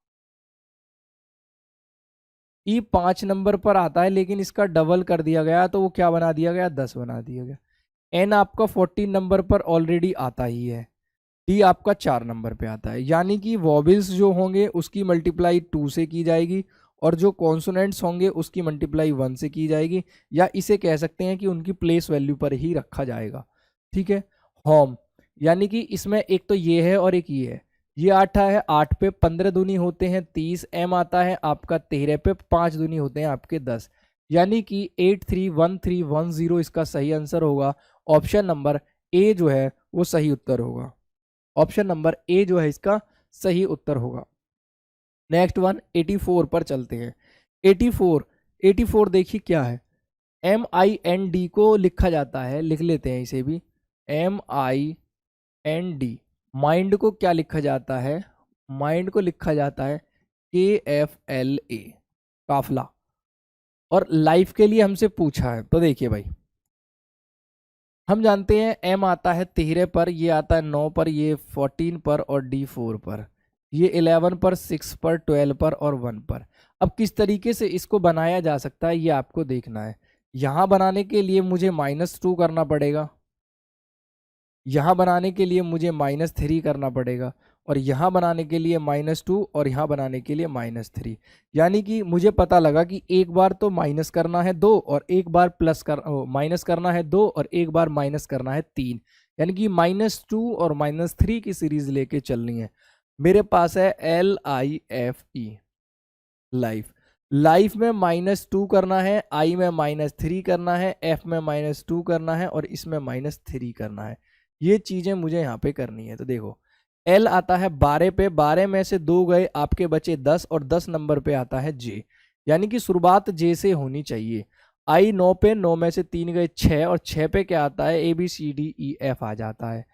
E 5 नंबर पर आता है लेकिन इसका डबल कर दिया गया, तो वो क्या बना दिया गया? 10 बना दिया गया। N आपका 14 नंबर पर ऑलरेडी आता ही है। D आपका 4 नंबर पे आता है, यानी कि वॉवेल्स जो होंगे उसकी मल्टीप्लाई 2 से की जाएगी और जो कॉन्सोनेंट्स होंगे उसकी मल्टीप्लाई 1 से की जाएगी, या इसे कह सकते हैं कि उनकी प्लेस वैल्यू पर ही रखा जाएगा। ठीक है, होम, यानी कि इसमें एक तो ये है और एक ये है। ये 8 है, 8 पे 15 दूनी होते हैं 30, M आता है आपका 13 पे 5 दूनी होते हैं आपके 10, यानी कि 831310 इसका सही आंसर होगा। ऑप्शन नंबर ए जो है वो सही उत्तर होगा। ऑप्शन नंबर ए जो है इसका सही उत्तर होगा। नेक्स्ट वन 84 पर चलते हैं। 84 देखिए क्या है? MIND को लिखा जाता है, लिख लेते हैं इसे भी, MIND। माइंड को क्या लिखा जाता है? माइंड को लिखा जाता है KFLA, काफला। और लाइफ के लिए हमसे पूछा है, तो देखिए भाई हम जानते हैं M आता है 13 पर, ये आता है 9 पर, ये 14 पर और D 4 पर, ये 11 पर, 6 पर, 12 पर और 1 पर। अब किस तरीके से इसको बनाया जा सकता है ये आपको देखना है। यहाँ बनाने के लिए मुझे -2 करना पड़ेगा, यहाँ बनाने के लिए मुझे -3 करना पड़ेगा, और यहाँ बनाने के लिए -2 और यहाँ बनाने के लिए -3। यानी कि मुझे पता लगा कि एक बार तो माइनस करना है 2 और एक बार माइनस करना है 2 और एक बार माइनस करना है 3। यानी कि -2 और -3 की सीरीज लेके चलनी है। मेरे पास है LIFE, लाइफ। लाइफ में -2 करना है, आई में -3 करना है, एफ में -2 करना है और इसमें -3 करना है। ये चीजें मुझे यहाँ पे करनी है। तो देखो एल आता है 12 पे, 12 में से 2 गए, आपके बचे 10 और 10 नंबर पे आता है जे। यानी कि शुरुआत जे से होनी चाहिए। आई 9 पे, 9 में से 3 गए 6 और 6 पे क्या आता है, ABCDEF आ जाता है।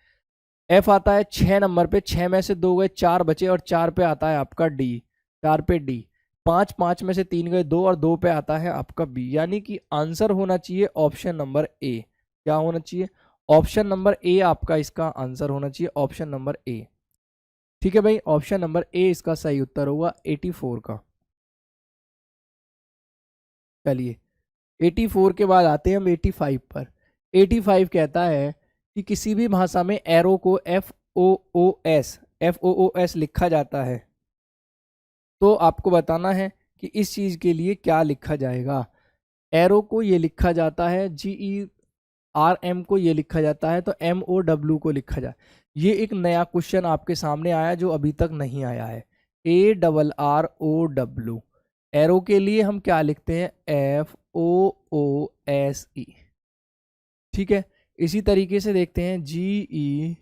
एफ आता है 6 नंबर पे, 6 में से 2 गए 4 बचे और 4 पे आता है आपका डी, 4 पे डी। 5, 5 में से 3 गए 2 और 2 पे आता है आपका बी। यानी कि आंसर होना चाहिए ऑप्शन नंबर ए। क्या होना चाहिए, ऑप्शन नंबर ए आपका इसका आंसर होना चाहिए, ऑप्शन नंबर ए। ठीक है भाई, ऑप्शन नंबर ए इसका सही उत्तर होगा 84 का। चलिए 84 के बाद आते हैं हम 85 पर। 85 कहता है कि किसी भी भाषा में एरो को FOOS लिखा जाता है, तो आपको बताना है कि इस चीज के लिए क्या लिखा जाएगा। एरो को ये लिखा जाता है, GERM को ये लिखा जाता है, तो MOW को लिखा जाए। ये एक नया क्वेश्चन आपके सामने आया जो अभी तक नहीं आया है। ARROW, एरो के लिए हम क्या लिखते हैं, FOOSE। ठीक है, इसी तरीके से देखते हैं GERM,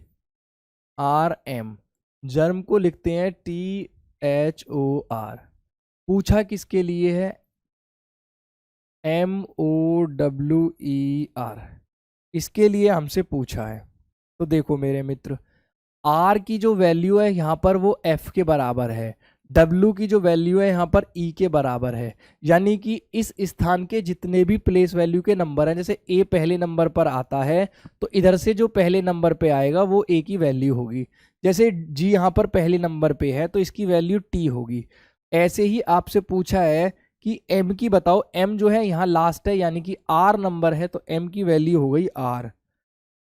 जर्म को लिखते हैं THOR। पूछा किसके लिए है, MOWER, इसके लिए हमसे पूछा है। तो देखो मेरे मित्र, R की जो वैल्यू है यहाँ पर वो F के बराबर है, W की जो वैल्यू है यहाँ पर E के बराबर है। यानी कि इस स्थान के जितने भी प्लेस वैल्यू के नंबर हैं, जैसे A पहले नंबर पर आता है तो इधर से जो पहले नंबर पे आएगा वो A की वैल्यू होगी। जैसे G यहाँ पर पहले नंबर पे है तो इसकी वैल्यू T होगी। ऐसे ही आपसे पूछा है कि M की बताओ, M जो है यहाँ लास्ट है यानी कि R नंबर है, तो M की वैल्यू हो गई R।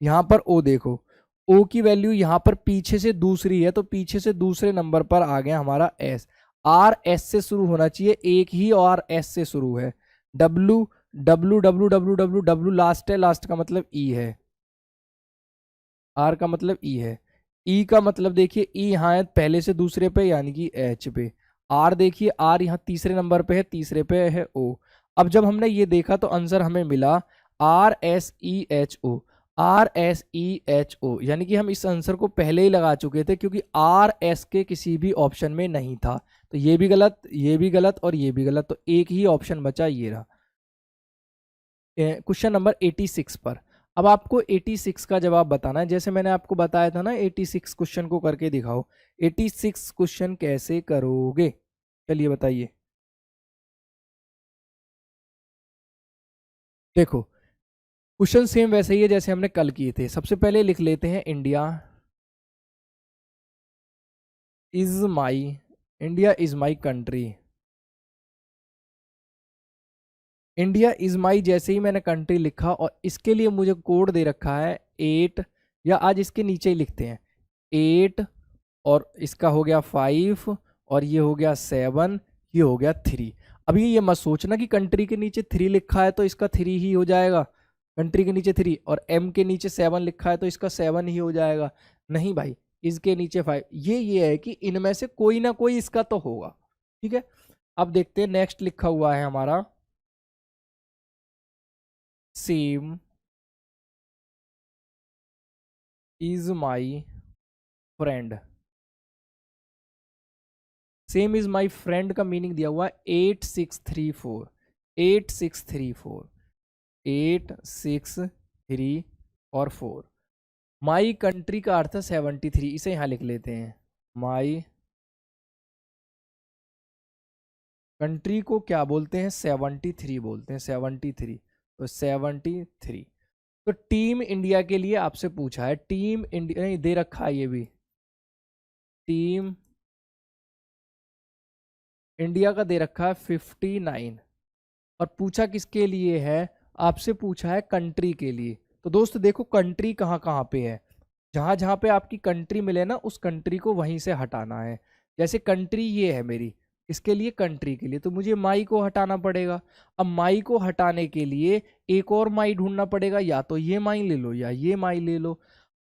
यहाँ पर O देखो, O की वैल्यू यहाँ पर पीछे से दूसरी है तो पीछे से दूसरे नंबर पर आ गया हमारा S। R S से शुरू होना चाहिए, एक ही और S से शुरू है। W W W W W W last है, लास्ट का मतलब E है, R का मतलब E है। E का मतलब देखिए E यहाँ है पहले से दूसरे पे यानी कि H पे। R देखिए R यहाँ तीसरे नंबर पे है, तीसरे पे है O। अब जब हमने ये देखा तो आंसर हमें मिला RSEHO, RSEHO। यानी कि हम इस आंसर को पहले ही लगा चुके थे क्योंकि RS के किसी भी ऑप्शन में नहीं था। तो ये भी गलत, ये भी गलत और ये भी गलत, तो एक ही ऑप्शन बचा, ये रहा। क्वेश्चन नंबर 86 पर अब आपको 86 का जवाब बताना है। जैसे मैंने आपको बताया था ना 86 क्वेश्चन को करके दिखाओ। 86 क्वेश्चन कैसे करोगे, चलिए बताइए। देखो क्वेश्चन सेम वैसे ही है जैसे हमने कल किए थे। सबसे पहले लिख लेते हैं India is my country. India is my जैसे ही मैंने कंट्री लिखा और इसके लिए मुझे कोड दे रखा है 8, या आज इसके नीचे ही लिखते हैं 8 और इसका हो गया 5 और ये हो गया 7, ये हो गया 3। अभी ये मत सोचना कि कंट्री के नीचे 3 लिखा है तो इसका 3 ही हो जाएगा, कंट्री के नीचे 3 और एम के नीचे 7 लिखा है तो इसका 7 ही हो जाएगा। नहीं भाई, इसके नीचे 5। ये है कि इनमें से कोई ना कोई इसका तो होगा। ठीक है, अब देखते हैं नेक्स्ट लिखा हुआ है हमारा same is my friend. Same is my friend का मीनिंग दिया हुआ है 8634, 8634, 863 और 4। माई कंट्री का अर्थ है 73, इसे यहां लिख लेते हैं। माई कंट्री को क्या बोलते हैं, 73 बोलते हैं, 73। तो 73। तो टीम इंडिया के लिए आपसे पूछा है, टीम इंडिया नहीं दे रखा है, ये भी टीम इंडिया का दे रखा है 59 और पूछा किसके लिए है, आपसे पूछा है कंट्री के लिए। तो दोस्त देखो कंट्री कहाँ कहाँ पे है, जहाँ जहाँ पे आपकी कंट्री मिले ना, उस कंट्री को वहीं से हटाना है। जैसे कंट्री ये है मेरी, इसके लिए कंट्री के लिए तो मुझे माई को हटाना पड़ेगा। अब माई को हटाने के लिए एक और माई ढूंढना पड़ेगा, या तो ये माई ले लो या ये माई ले लो।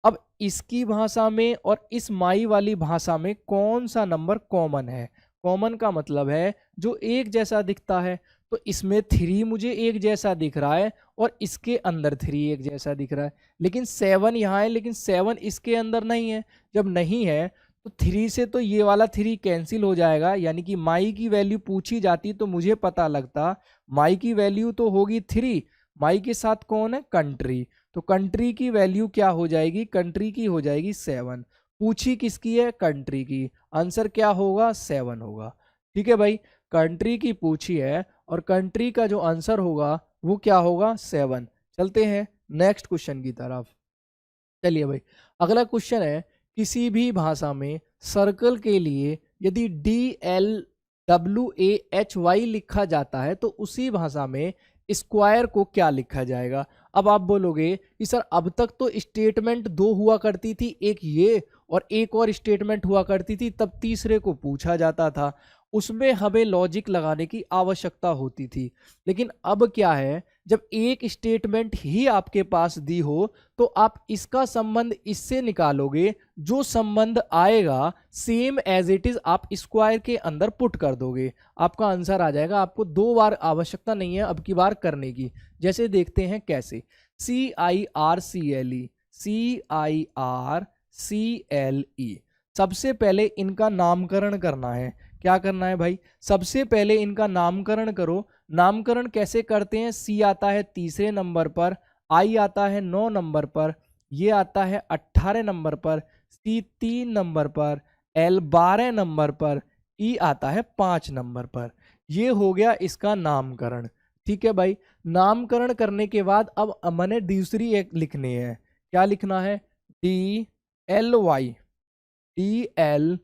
अब इसकी भाषा में और इस माई वाली भाषा में कौन सा नंबर कॉमन है? कॉमन का मतलब है जो एक जैसा दिखता है। तो इसमें 3 मुझे एक जैसा दिख रहा है और इसके अंदर 3 एक जैसा दिख रहा है, लेकिन 7 यहाँ है, लेकिन 7 इसके अंदर नहीं है। जब नहीं है तो 3 से तो ये वाला 3 कैंसिल हो जाएगा, यानी कि माई की वैल्यू पूछी जाती तो मुझे पता लगता माई की वैल्यू तो होगी 3, माई के साथ कौन है? कंट्री। तो कंट्री की वैल्यू क्या हो जाएगी? कंट्री की हो जाएगी 7। पूछी किसकी है? कंट्री की। आंसर क्या होगा? 7 होगा। ठीक है भाई, कंट्री की पूछी है और कंट्री का जो आंसर होगा वो क्या होगा? 7। चलते हैं नेक्स्ट क्वेश्चन की तरफ। चलिए भाई, अगला क्वेश्चन है, किसी भी भाषा में सर्कल के लिए यदि DLWAHY लिखा जाता है तो उसी भाषा में स्क्वायर को क्या लिखा जाएगा? अब आप बोलोगे कि सर अब तक तो स्टेटमेंट 2 हुआ करती थी, एक ये और एक और स्टेटमेंट हुआ करती थी, तब तीसरे को पूछा जाता था, उसमें हमें लॉजिक लगाने की आवश्यकता होती थी। लेकिन अब क्या है, जब एक स्टेटमेंट ही आपके पास दी हो तो आप इसका संबंध इससे निकालोगे, जो संबंध आएगा सेम एज इट इज आप स्क्वायर के अंदर पुट कर दोगे, आपका आंसर आ जाएगा। आपको 2 बार आवश्यकता नहीं है अब की बार करने की। जैसे देखते हैं कैसे। CIRCLE, CIRCLE, सबसे पहले इनका नामकरण करना है। क्या करना है भाई? सबसे पहले इनका नामकरण करो। नामकरण कैसे करते हैं? C आता है तीसरे नंबर पर, I आता है 9 नंबर पर, ये आता है 18 नंबर पर, C 3 नंबर पर, L 12 नंबर पर, E आता है 5 नंबर पर। ये हो गया इसका नामकरण। ठीक है भाई, नामकरण करने के बाद अब मैंने दूसरी एक लिखनी है। क्या लिखना है? DLY, DLWAHY,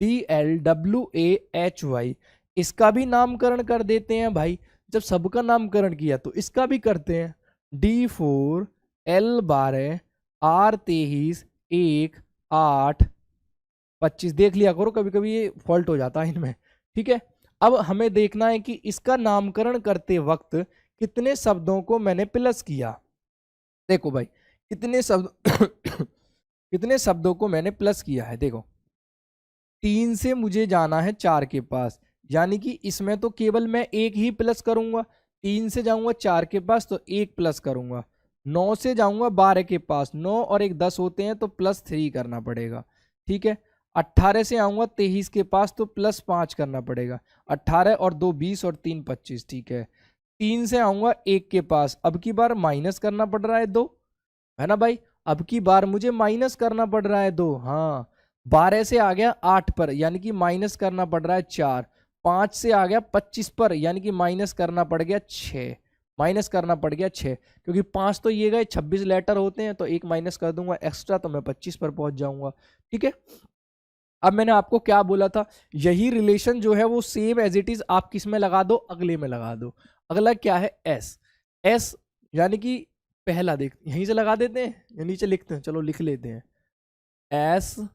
DLWAHY, इसका भी नामकरण कर देते हैं भाई। जब सबका नामकरण किया तो इसका भी करते हैं। D4, L12, R23, 1, 8, 25। देख लिया करो, कभी कभी ये फॉल्ट हो जाता है इनमें। ठीक है, अब हमें देखना है कि इसका नामकरण करते वक्त कितने शब्दों को मैंने प्लस किया। देखो भाई, कितने शब्द कितने शब्दों को मैंने प्लस किया है। देखो, 3 से मुझे जाना है 4 के पास, यानी कि इसमें तो केवल मैं एक ही प्लस करूंगा। 3 से जाऊंगा 4 के पास तो 1 प्लस करूंगा। 9 से जाऊंगा 12 के पास, 9 और 1 10 होते हैं तो +3 करना पड़ेगा। ठीक है, 18 से आऊंगा 23 के पास तो +5 करना पड़ेगा। 18 और 2 20 और 3 25। ठीक है, 3 से आऊंगा 1 के पास, अब की बार माइनस करना पड़ रहा है 2, है ना भाई? अब की बार मुझे माइनस करना पड़ रहा है 2। हाँ, 12 से आ गया 8 पर, यानी कि माइनस करना पड़ रहा है 4। 5 से आ गया 25 पर, यानी कि माइनस करना पड़ गया 6। माइनस करना पड़ गया 6, क्योंकि 5 तो ये गए, 26 लेटर होते हैं तो एक माइनस कर दूंगा एक्स्ट्रा, तो मैं 25 पर पहुंच जाऊंगा। ठीक है, अब मैंने आपको क्या बोला था, यही रिलेशन जो है वो सेम एज इट इज आप किस में लगा दो? अगले में लगा दो। अगला क्या है? एस। एस यानी कि पहला, देख यहीं से लगा देते हैं या नीचे लिखते हैं? चलो लिख लेते हैं। SQUARE,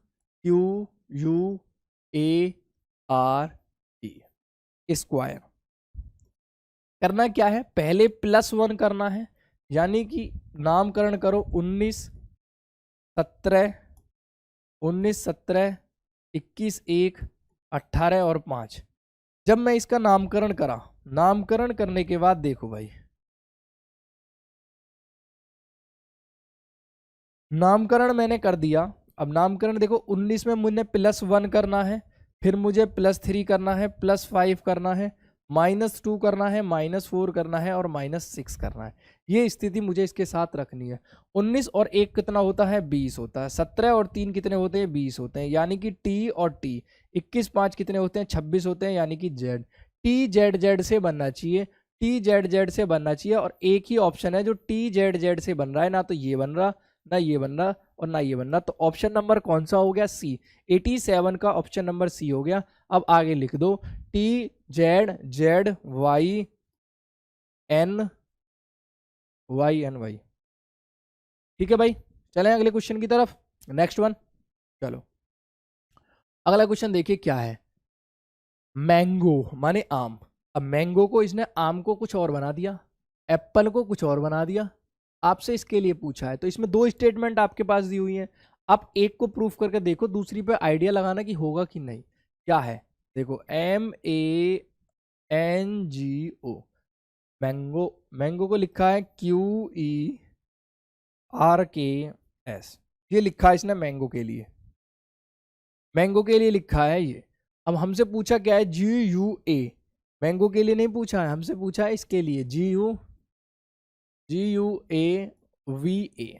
square. करना क्या है? पहले +1 करना है, यानी कि नामकरण करो 19 17, 19 17, 21 1, 18 और 5। जब मैं इसका नामकरण करा, नामकरण करने के बाद देखो भाई, नामकरण मैंने कर दिया। अब नामकरण देखो, 19 में मुझे +1 करना है, फिर मुझे +3 करना है, +5 करना है, -2 करना है, -4 करना है और -6 करना है। ये स्थिति मुझे इसके साथ रखनी है। 19 और 1 कितना होता है? 20 होता है। 17 और 3 कितने होते हैं? 20 होते हैं, यानी कि T और T। 21 5 कितने होते हैं? 26 होते हैं, यानी कि Z। TZZ से बनना चाहिए, TZZ से बनना चाहिए, और एक ही ऑप्शन है जो TZZ से बन रहा है, ना तो ये बन रहा, ना ये बन रहा और ना ये बन रहा। तो ऑप्शन नंबर कौन सा हो गया? सी। 87 का ऑप्शन नंबर सी हो गया। अब आगे लिख दो, TZZYN वाई एन वाई। ठीक है भाई, चलें अगले क्वेश्चन की तरफ, नेक्स्ट वन। चलो अगला क्वेश्चन देखिए क्या है। मैंगो माने आम। अब मैंगो को इसने आम को कुछ और बना दिया, एप्पल को कुछ और बना दिया, आपसे इसके लिए पूछा है। तो इसमें दो स्टेटमेंट आपके पास दी हुई है, आप एक को प्रूफ करके देखो, दूसरी पे आइडिया लगाना कि होगा कि नहीं। क्या है, देखो MANGO, मैंगो, मैंगो को लिखा है QERKS, ये लिखा है इसने मैंगो के लिए, मैंगो के लिए लिखा है ये। अब हमसे पूछा क्या है, GUA, मैंगो के लिए नहीं पूछा है, हमसे पूछा है इसके लिए GUAVA,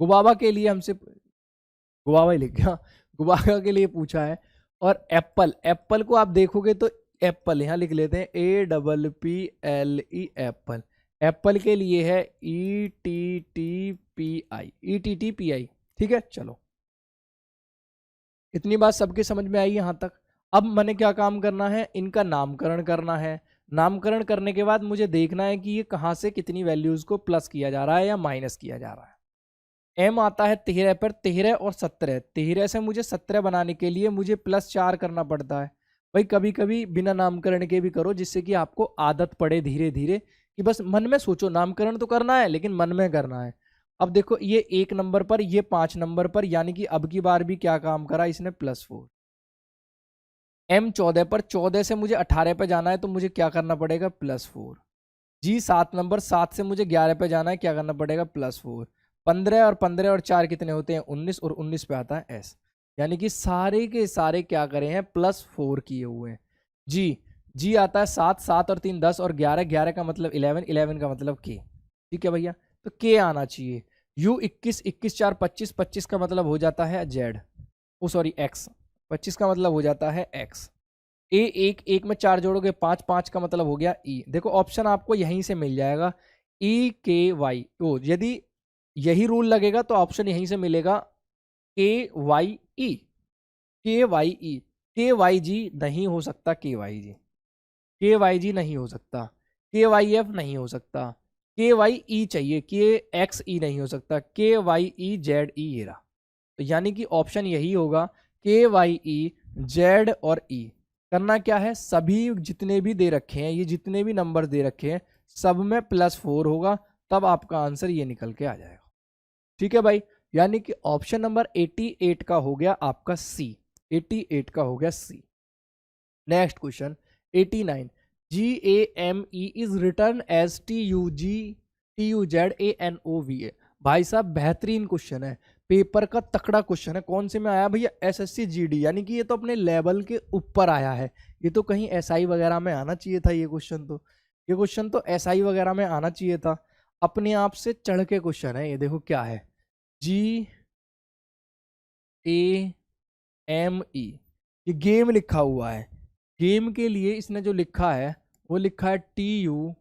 गुबाबा के लिए हमसे, गुबाबा ही लिख गया, गुबाबा के लिए पूछा है। और एप्पल, एप्पल को आप देखोगे तो एप्पल यहाँ लिख लेते हैं APPLE, एप्पल, एप्पल के लिए है ETTPI। ठीक है, चलो इतनी बात सबके समझ में आई यहाँ तक। अब मैंने क्या काम करना है, इनका नामकरण करना है। नामकरण करने के बाद मुझे देखना है कि ये कहाँ से कितनी वैल्यूज को प्लस किया जा रहा है या माइनस किया जा रहा है। M आता है 13 पर, 13 और 17, 13 से मुझे 17 बनाने के लिए मुझे +4 करना पड़ता है। भाई कभी कभी बिना नामकरण के भी करो, जिससे कि आपको आदत पड़े धीरे धीरे, कि बस मन में सोचो, नामकरण तो करना है लेकिन मन में करना है। अब देखो ये 1 नंबर पर, ये 5 नंबर पर, यानी कि अब की बार भी क्या काम करा इसने, +4। M 14 पर, 14 से मुझे 18 पे जाना है, तो मुझे क्या करना पड़ेगा, +4। G 7 नंबर, 7 से मुझे 11 पे जाना है, क्या करना पड़ेगा, +4। 15 और 15 और 4 कितने होते हैं, 19, और 19 पे आता है S, यानी कि सारे के सारे क्या करे हैं, +4 किए हुए हैं। G आता है 7, 7 और 3 10, और 11, 11 का मतलब 11, 11 का मतलब K। ठीक है भैया, तो K आना चाहिए। U 21, 21 4 25, 25 का मतलब हो जाता है Z, ओ सॉरी X, 25 का मतलब हो जाता है X। A 1, 1 में 4 जोड़ोगे 5, 5 का मतलब हो गया E। देखो ऑप्शन आपको यहीं से मिल जाएगा, EKY। तो यदि यही रूल लगेगा तो ऑप्शन यहीं से मिलेगा, KYE, KYE, KYG नहीं हो सकता, KYG, KYG नहीं हो सकता, KYF नहीं हो सकता, KYE चाहिए, KXE नहीं हो सकता, KYEZE, ये रहा। तो यानी कि ऑप्शन यही होगा, KYEZ और E। करना क्या है, सभी जितने भी दे रखे हैं, ये जितने भी नंबर दे रखे हैं, सब में +4 होगा, तब आपका आंसर ये निकल के आ जाएगा। ठीक है भाई, यानी कि ऑप्शन नंबर 88 का हो गया आपका C, 88 का हो गया C। Next question 89, GAME is return as TUZANOVA। भाई साहब बेहतरीन क्वेश्चन है, पेपर का तकड़ा क्वेश्चन है। कौन से में आया भैया, SSC GD, यानी कि ये तो अपने लेवल के ऊपर आया है। ये तो कहीं SI वगैरह में आना चाहिए था, ये क्वेश्चन तो, ये क्वेश्चन तो SI वगैरह में आना चाहिए था। अपने आप से चढ़ के क्वेश्चन है ये। देखो क्या है, GAME, ये गेम लिखा हुआ है। गेम के लिए इसने जो लिखा है वो लिखा है TUZANOVW,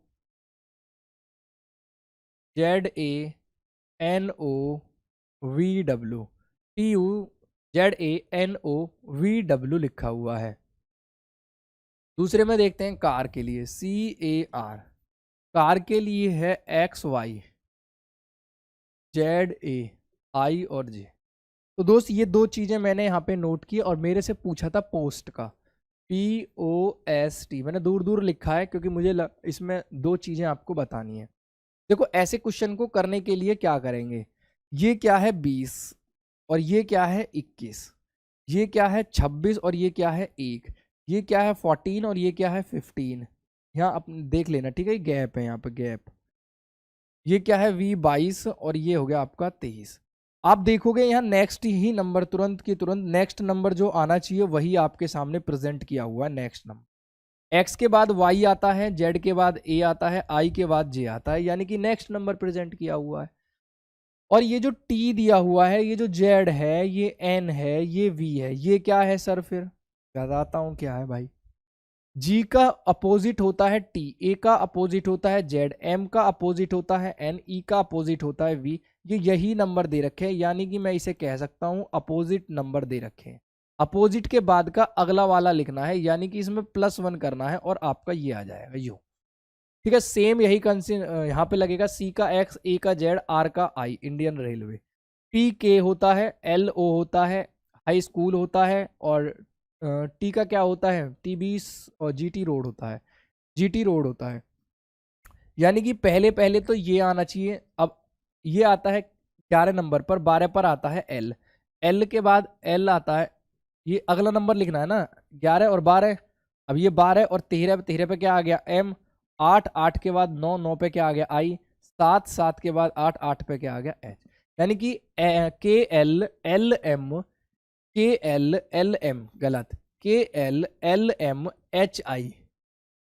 TUZANOVW लिखा हुआ है। दूसरे में देखते हैं कार के लिए, CAR, कार के लिए है XYZAI और J। तो दोस्त ये दो चीजें मैंने यहाँ पे नोट की, और मेरे से पूछा था पोस्ट का, POST, मैंने दूर दूर लिखा है क्योंकि मुझे इसमें दो चीजें आपको बतानी है। देखो ऐसे क्वेश्चन को करने के लिए क्या करेंगे, ये क्या है 20, और ये क्या है 21, ये क्या है 26, और ये क्या है 1, ये क्या है 14, और ये क्या है 15। यहाँ अपने देख लेना, ठीक है, गैप है यहाँ पे, गैप। ये क्या है V22, और ये हो गया आपका 23। आप देखोगे यहाँ नेक्स्ट ही नंबर, तुरंत की तुरंत नेक्स्ट नंबर जो आना चाहिए वही आपके सामने प्रेजेंट किया हुआ है। नेक्स्ट नंबर, X के बाद Y आता है, Z के बाद A आता है, I के बाद J आता है, यानी कि नेक्स्ट नंबर प्रेजेंट किया हुआ है। और ये जो T दिया हुआ है, ये जो Z है, ये N है, ये V है, ये क्या है सर, फिर बताता हूं क्या है भाई। G का अपोजिट होता है T, A का अपोजिट होता है Z, M का अपोजिट होता है N, E का अपोजिट होता है V। ये यही नंबर दे रखे हैं, यानी कि मैं इसे कह सकता हूं अपोजिट नंबर दे रखे हैं। अपोजिट के बाद का अगला वाला लिखना है, यानी कि इसमें +1 करना है, और आपका ये आ जाएगा यू। ठीक है, सेम यही यहाँ पे लगेगा, सी का एक्स, ए का जेड, आर का आई, इंडियन रेलवे। पी के होता है, एल ओ होता है, हाई स्कूल होता है, और टी का क्या होता है, टी 20, और जी टी रोड होता है, जी टी रोड होता है। यानी कि पहले पहले तो ये आना चाहिए। अब ये आता है 11 नंबर पर, 12 पर आता है एल, एल के बाद एल आता है, ये अगला नंबर लिखना है ना, 11 और 12। अब ये 12 और 13, 13 पे क्या आ गया एम, 8, 8 के बाद 9, 9 पे क्या आ गया आई, 7, 7 के बाद 8, 8 पे क्या आ गया एच। यानी कि K L L M, K L L M गलत, K L L M H I,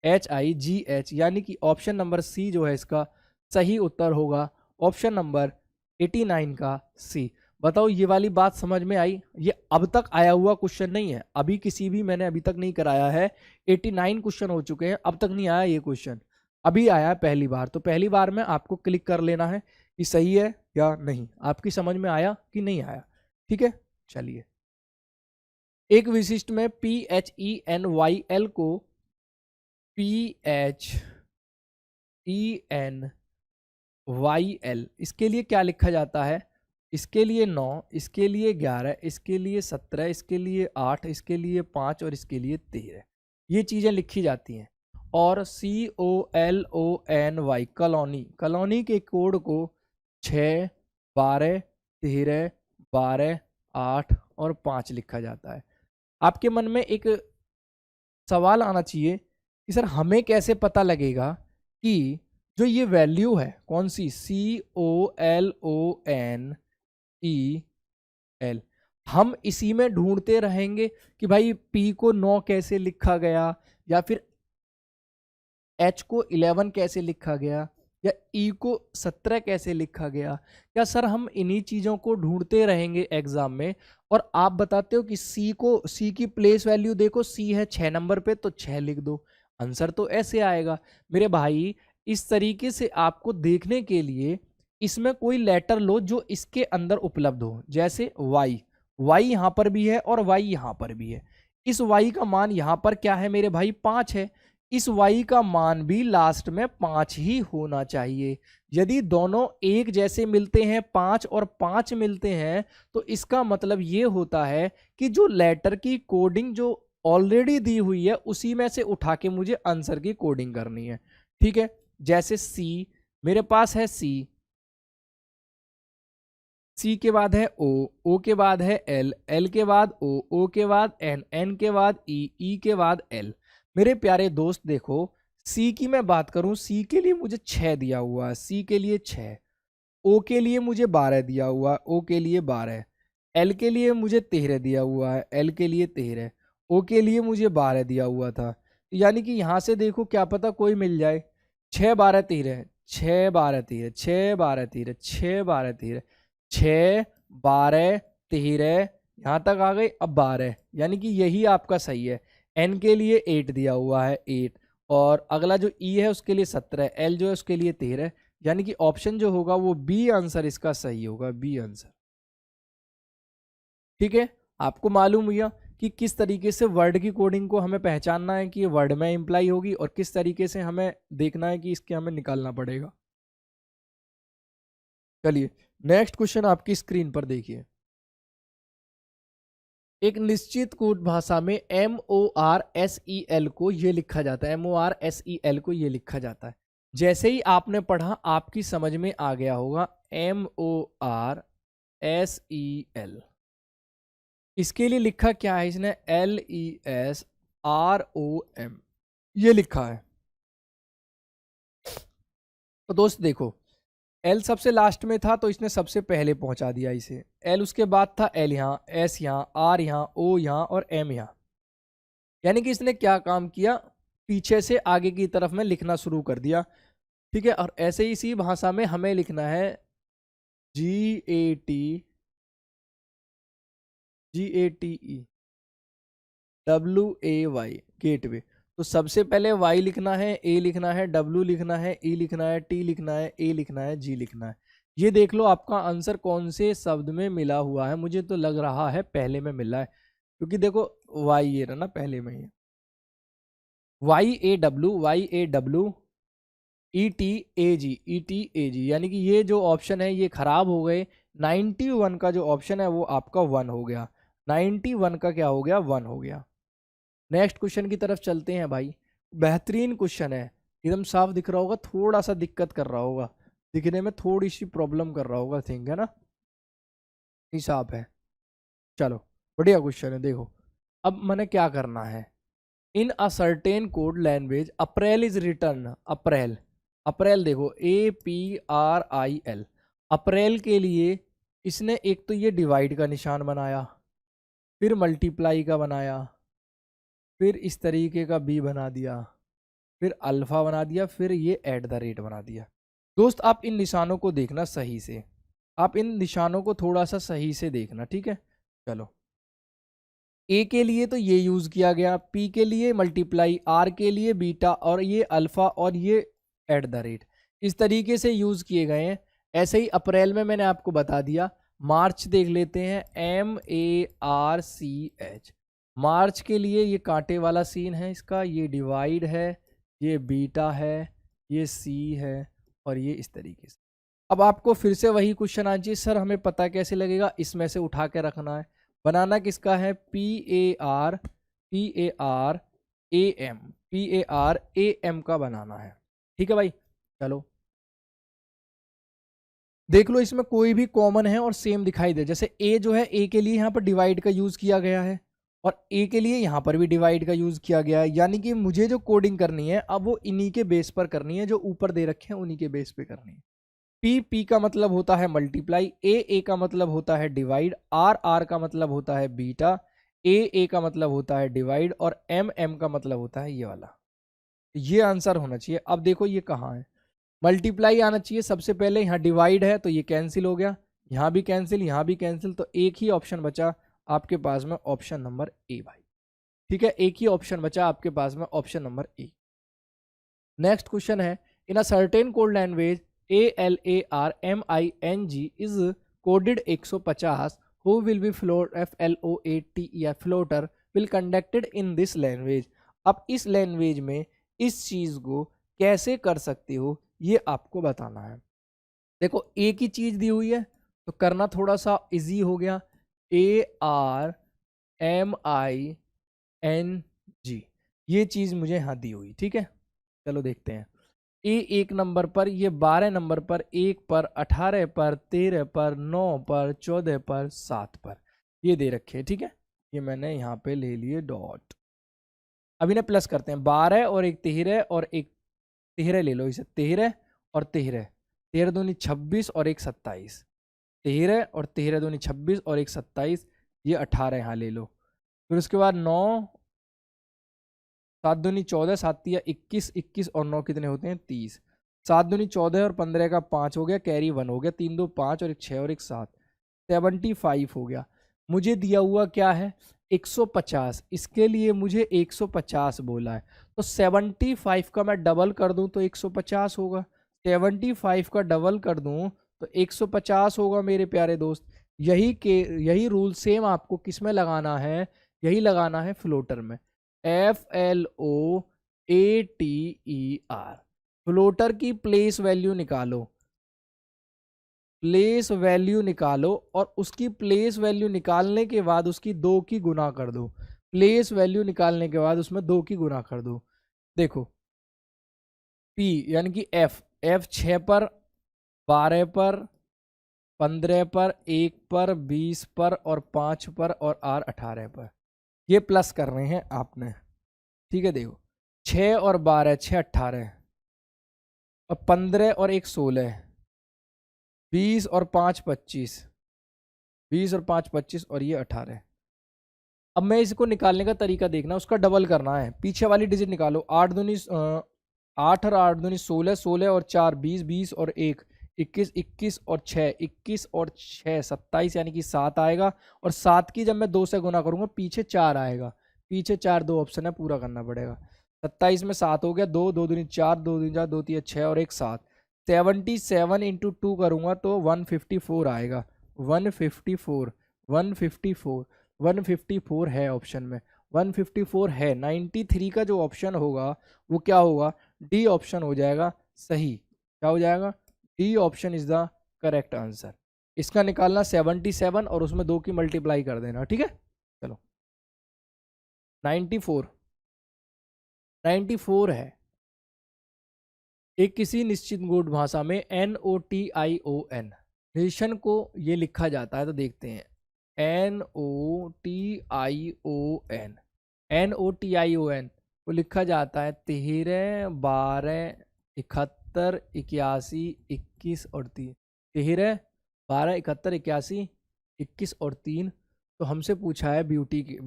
H I G H, यानी कि ऑप्शन नंबर सी जो है इसका सही उत्तर होगा, ऑप्शन नंबर 89 का सी। बताओ ये वाली बात समझ में आई? ये अब तक आया हुआ क्वेश्चन नहीं है, अभी किसी भी मैंने अभी तक नहीं कराया है। 89 क्वेश्चन हो चुके हैं, अब तक नहीं आया ये क्वेश्चन, अभी आया है पहली बार। तो पहली बार में आपको क्लिक कर लेना है कि सही है या नहीं, आपकी समझ में आया कि नहीं आया। ठीक है, चलिए। एक विशिष्ट में PHENYL को PHENYL, इसके लिए क्या लिखा जाता है? इसके लिए 9, इसके लिए 11, इसके लिए 17, इसके लिए 8, इसके लिए 5 और इसके लिए 13, ये चीज़ें लिखी जाती हैं। और COLONY कॉलोनी, कॉलोनी के कोड को 6, 12, 13, 12, 8 और 5 लिखा जाता है। आपके मन में एक सवाल आना चाहिए कि सर हमें कैसे पता लगेगा कि जो ये वैल्यू है कौन सी, COLONEL, हम इसी में ढूंढते रहेंगे कि भाई P को 9 कैसे लिखा गया, या फिर H को 11 कैसे लिखा गया, या E को 17 कैसे लिखा गया? क्या सर हम इन्हीं चीज़ों को ढूंढते रहेंगे एग्जाम में? और आप बताते हो कि C की प्लेस वैल्यू देखो, C है 6 नंबर पे तो 6 लिख दो, आंसर तो ऐसे आएगा। मेरे भाई इस तरीके से आपको देखने के लिए इसमें कोई लेटर लो जो इसके अंदर उपलब्ध हो, जैसे Y यहाँ पर भी है और Y यहाँ पर भी है। इस Y का मान यहाँ पर क्या है मेरे भाई, 5 है। इस y का मान भी लास्ट में 5 ही होना चाहिए। यदि दोनों एक जैसे मिलते हैं, 5 और 5 मिलते हैं, तो इसका मतलब ये होता है कि जो लेटर की कोडिंग जो ऑलरेडी दी हुई है उसी में से उठा के मुझे आंसर की कोडिंग करनी है। ठीक है, जैसे C मेरे पास है, C के बाद है O के बाद है L के बाद O के बाद N के बाद E के बाद L। मेरे प्यारे दोस्त देखो, C की मैं बात करूं, C के लिए मुझे 6 दिया हुआ है, C के लिए 6, O के लिए मुझे 12 दिया हुआ है, O के लिए 12, L के लिए मुझे 13 दिया हुआ है, L के लिए 13, O के लिए मुझे 12 दिया हुआ था। यानी कि यहाँ से देखो क्या पता कोई मिल जाए। 6 12 13, 6 12 13, 6 12 13, 6 12 13, 6 12 13, यहाँ तक आ गई। अब 12, यानी कि यही आपका सही है। N के लिए 8 दिया हुआ है, 8, और अगला जो E है उसके लिए 17, L जो है उसके लिए 13, यानी कि ऑप्शन जो होगा वो बी आंसर इसका सही होगा, बी आंसर। ठीक है, आपको मालूम हुआ कि किस तरीके से वर्ड की कोडिंग को हमें पहचानना है कि ये वर्ड में इंप्लाई होगी, और किस तरीके से हमें देखना है कि इसके हमें निकालना पड़ेगा। चलिए नेक्स्ट क्वेश्चन आपकी स्क्रीन पर देखिए। एक निश्चित कोड भाषा में MORSEL को ये लिखा जाता है, MORSEL को ये लिखा जाता है। जैसे ही आपने पढ़ा आपकी समझ में आ गया होगा, MORSEL, इसके लिए लिखा क्या है इसने, LESROM, ये लिखा है। तो दोस्त देखो, L सबसे लास्ट में था तो इसने सबसे पहले पहुंचा दिया इसे, L उसके बाद था, L यहाँ, S यहाँ, R यहाँ, O यहाँ और M यहाँ। यानी कि इसने क्या काम किया, पीछे से आगे की तरफ में लिखना शुरू कर दिया। ठीक है, और ऐसे ही इसी भाषा में हमें लिखना है GATE WAY, गेटवे। तो सबसे पहले Y लिखना है, A लिखना है, W लिखना है, E लिखना है, T लिखना है, A लिखना है, G लिखना है। ये देख लो आपका आंसर कौन से शब्द में मिला हुआ है। मुझे तो लग रहा है पहले में मिला है, क्योंकि देखो Y ये रहा ना पहले में ही, YAW ETAG यानी कि ये जो ऑप्शन है ये खराब हो गए। 91 का जो ऑप्शन है वो आपका 1 हो गया। 91 का क्या हो गया? 1 हो गया। नेक्स्ट क्वेश्चन की तरफ चलते हैं भाई। बेहतरीन क्वेश्चन है, एकदम साफ दिख रहा होगा, थोड़ा सा दिक्कत कर रहा होगा, दिखने में थोड़ी सी प्रॉब्लम कर रहा होगा, थिंक है ना, हिसाब है। चलो बढ़िया क्वेश्चन है। देखो अब मैंने क्या करना है, in a certain code language April is written. April, April देखो APRIL, अप्रैल के लिए इसने एक तो ये डिवाइड का निशान बनाया, फिर मल्टीप्लाई का बनाया, फिर इस तरीके का बी बना दिया, फिर अल्फा बना दिया, फिर ये एट द रेट बना दिया। दोस्त आप इन निशानों को देखना सही से, आप इन निशानों को थोड़ा सा सही से देखना, ठीक है। चलो ए के लिए तो ये यूज़ किया गया, पी के लिए मल्टीप्लाई, आर के लिए बीटा, और ये अल्फ़ा और ये एट द रेट, इस तरीके से यूज़ किए गए हैं। ऐसे ही अप्रैल में मैंने आपको बता दिया। मार्च देख लेते हैं, MARCH, मार्च के लिए ये कांटे वाला सीन है इसका, ये डिवाइड है, ये बीटा है, ये सी है, और ये इस तरीके से। अब आपको फिर से वही क्वेश्चन आना चाहिए, सर हमें पता कैसे लगेगा, इसमें से उठा के रखना है। बनाना किसका है? PAR AM का बनाना है, ठीक है भाई। चलो देख लो, इसमें कोई भी कॉमन है और सेम दिखाई दे। जैसे ए जो है, ए के लिए यहाँ पर डिवाइड का यूज़ किया गया है, और ए के लिए यहाँ पर भी डिवाइड का यूज़ किया गया है। यानी कि मुझे जो कोडिंग करनी है अब वो इन्हीं के बेस पर करनी है, जो ऊपर दे रखे हैं उन्हीं के बेस पे करनी है। पी का मतलब होता है मल्टीप्लाई, ए का मतलब होता है डिवाइड, आर का मतलब होता है बीटा, ए का मतलब होता है डिवाइड, और एम का मतलब होता है ये वाला। ये आंसर होना चाहिए। अब देखो ये कहाँ है, मल्टीप्लाई आना चाहिए सबसे पहले, यहाँ डिवाइड है तो ये कैंसिल हो गया, यहाँ भी कैंसिल, यहाँ भी कैंसिल, तो एक ही ऑप्शन बचा आपके पास में, ऑप्शन नंबर ए भाई, ठीक है। एक ही ऑप्शन बचा आपके पास में, option number A. Next question है, in a certain code language ALARMING is coded 150, who will be FLOAT या floater will conducted in this language. अब इस लैंग्वेज में इस चीज को कैसे कर सकते हो ये आपको बताना है। देखो एक ही चीज दी हुई है तो करना थोड़ा सा इजी हो गया। ARMING, ये चीज मुझे यहाँ दी हुई, ठीक है। चलो देखते हैं। ए 1 नंबर पर, ये 12 नंबर पर, 1 पर, 18 पर, 13 पर, 9 पर, 14 पर, 7 पर, ये दे रखे हैं, ठीक है। ये मैंने यहाँ पे ले लिए डॉट। अब इन्हें प्लस करते हैं, 12 और एक 13 और एक 13 ले लो इसे, 13 और 13, 13 दूनी 26 और एक 27, 13 और 13 दूनी 26 और एक 27, ये 18 यहाँ ले लो। फिर उसके बाद 9, 7 दूनी 14, 7 तिया 21, 21 और 9 कितने होते हैं? 30, 7 दूनी 14 और 15 का 5 हो गया, कैरी 1 हो गया, 3 2 5 और एक 6 और एक 7, 75 हो गया। मुझे दिया हुआ क्या है? 150, इसके लिए मुझे 150 बोला है, तो 75 का मैं डबल कर दूं तो 150 होगा, 75 का डबल कर दूं तो 150 होगा मेरे प्यारे दोस्त। यही रूल सेम आपको किस में लगाना है? यही लगाना है फ्लोटर में, FLOATER। फ्लोटर की प्लेस वैल्यू निकालो, प्लेस वैल्यू निकालो, और उसकी प्लेस वैल्यू निकालने के बाद उसकी 2 की गुना कर दो, प्लेस वैल्यू निकालने के बाद उसमें 2 की गुना कर दो। देखो P यानी कि F 6 पर, 12 पर, 15 पर, 1 पर, 20 पर और 5 पर, और R 18 पर, ये प्लस कर रहे हैं आपने, ठीक है। देखो 6 और 12, 6 18, और 15 और एक 16, 20 और 5 25, 20 और 5 25 और ये 18। अब मैं इसको निकालने का तरीका देखना, उसका डबल करना है, पीछे वाली डिजिट निकालो, 8 दूनी 8 और 8 दूनी 16, 16 और 4 20, 20 और 1 21, 21 और 6 21 और 6 27, यानी कि 7 आएगा, और 7 की जब मैं 2 से गुना करूंगा पीछे 4 आएगा, पीछे 4 2 ऑप्शन है, पूरा करना पड़ेगा। 27 में 7 हो गया, 2 2 दूनी 4, 2 दूनी 4, 2 3 6 और एक 7, 77 इंटू 2 करूंगा तो 154 आएगा, 154 154 154 है ऑप्शन में, 154 है। 93 का जो ऑप्शन होगा वो क्या होगा? डी ऑप्शन हो जाएगा, सही। क्या हो जाएगा? D option is the correct answer. इसका निकालना 77 और उसमें 2 की मल्टीप्लाई कर देना, ठीक है। चलो 94 है। एक किसी निश्चित गुण भाषा में NOTION निशन को ये लिखा जाता है, तो देखते हैं। NOTION NOTION को लिखा जाता है 13, 12, 71, 81, 21 और 3। 13, 12, 71, 81, 21 और 3। तो हमसे पूछा है ब्यूटी की,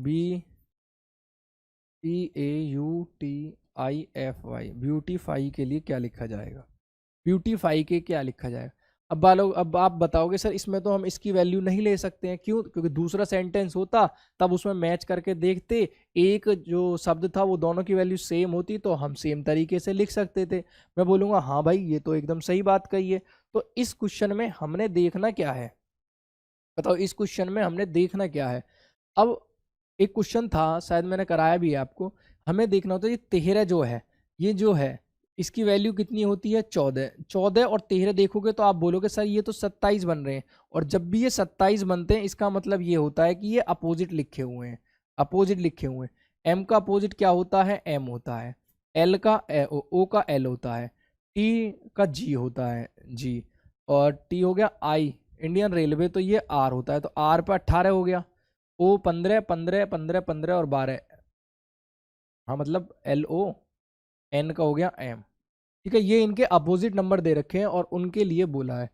BAUTIFY ब्यूटीफाई के लिए क्या लिखा जाएगा? ब्यूटीफाई के क्या लिखा जाएगा? अब आप बताओगे सर इसमें तो हम इसकी वैल्यू नहीं ले सकते हैं, क्यों? क्योंकि दूसरा सेंटेंस होता तब उसमें मैच करके देखते, एक जो शब्द था वो दोनों की वैल्यू सेम होती तो हम सेम तरीके से लिख सकते थे। मैं बोलूँगा हाँ भाई ये तो एकदम सही बात कही है। तो इस क्वेश्चन में हमने देखना क्या है? बताओ इस क्वेश्चन में हमने देखना क्या है? अब एक क्वेश्चन था, शायद मैंने कराया भी है आपको। हमें देखना होता है ये 13 जो है, ये जो है इसकी वैल्यू कितनी होती है? 14। 14 और 13 देखोगे तो आप बोलोगे सर ये तो 27 बन रहे हैं। और जब भी ये 27 बनते हैं इसका मतलब ये होता है कि ये अपोजिट लिखे हुए हैं, अपोजिट लिखे हुए हैं। एम का अपोजिट क्या होता है? एम होता है। एल का ओ का एल होता है। टी का जी होता है, जी। और टी हो गया आई, इंडियन रेलवे, तो ये आर होता है। तो आर पे 18 हो गया। ओ 15, 15, 15, 15 और 12, हाँ मतलब LO, एन का हो गया एम। ठीक है, ये इनके अपोजिट नंबर दे रखे हैं और उनके लिए बोला है।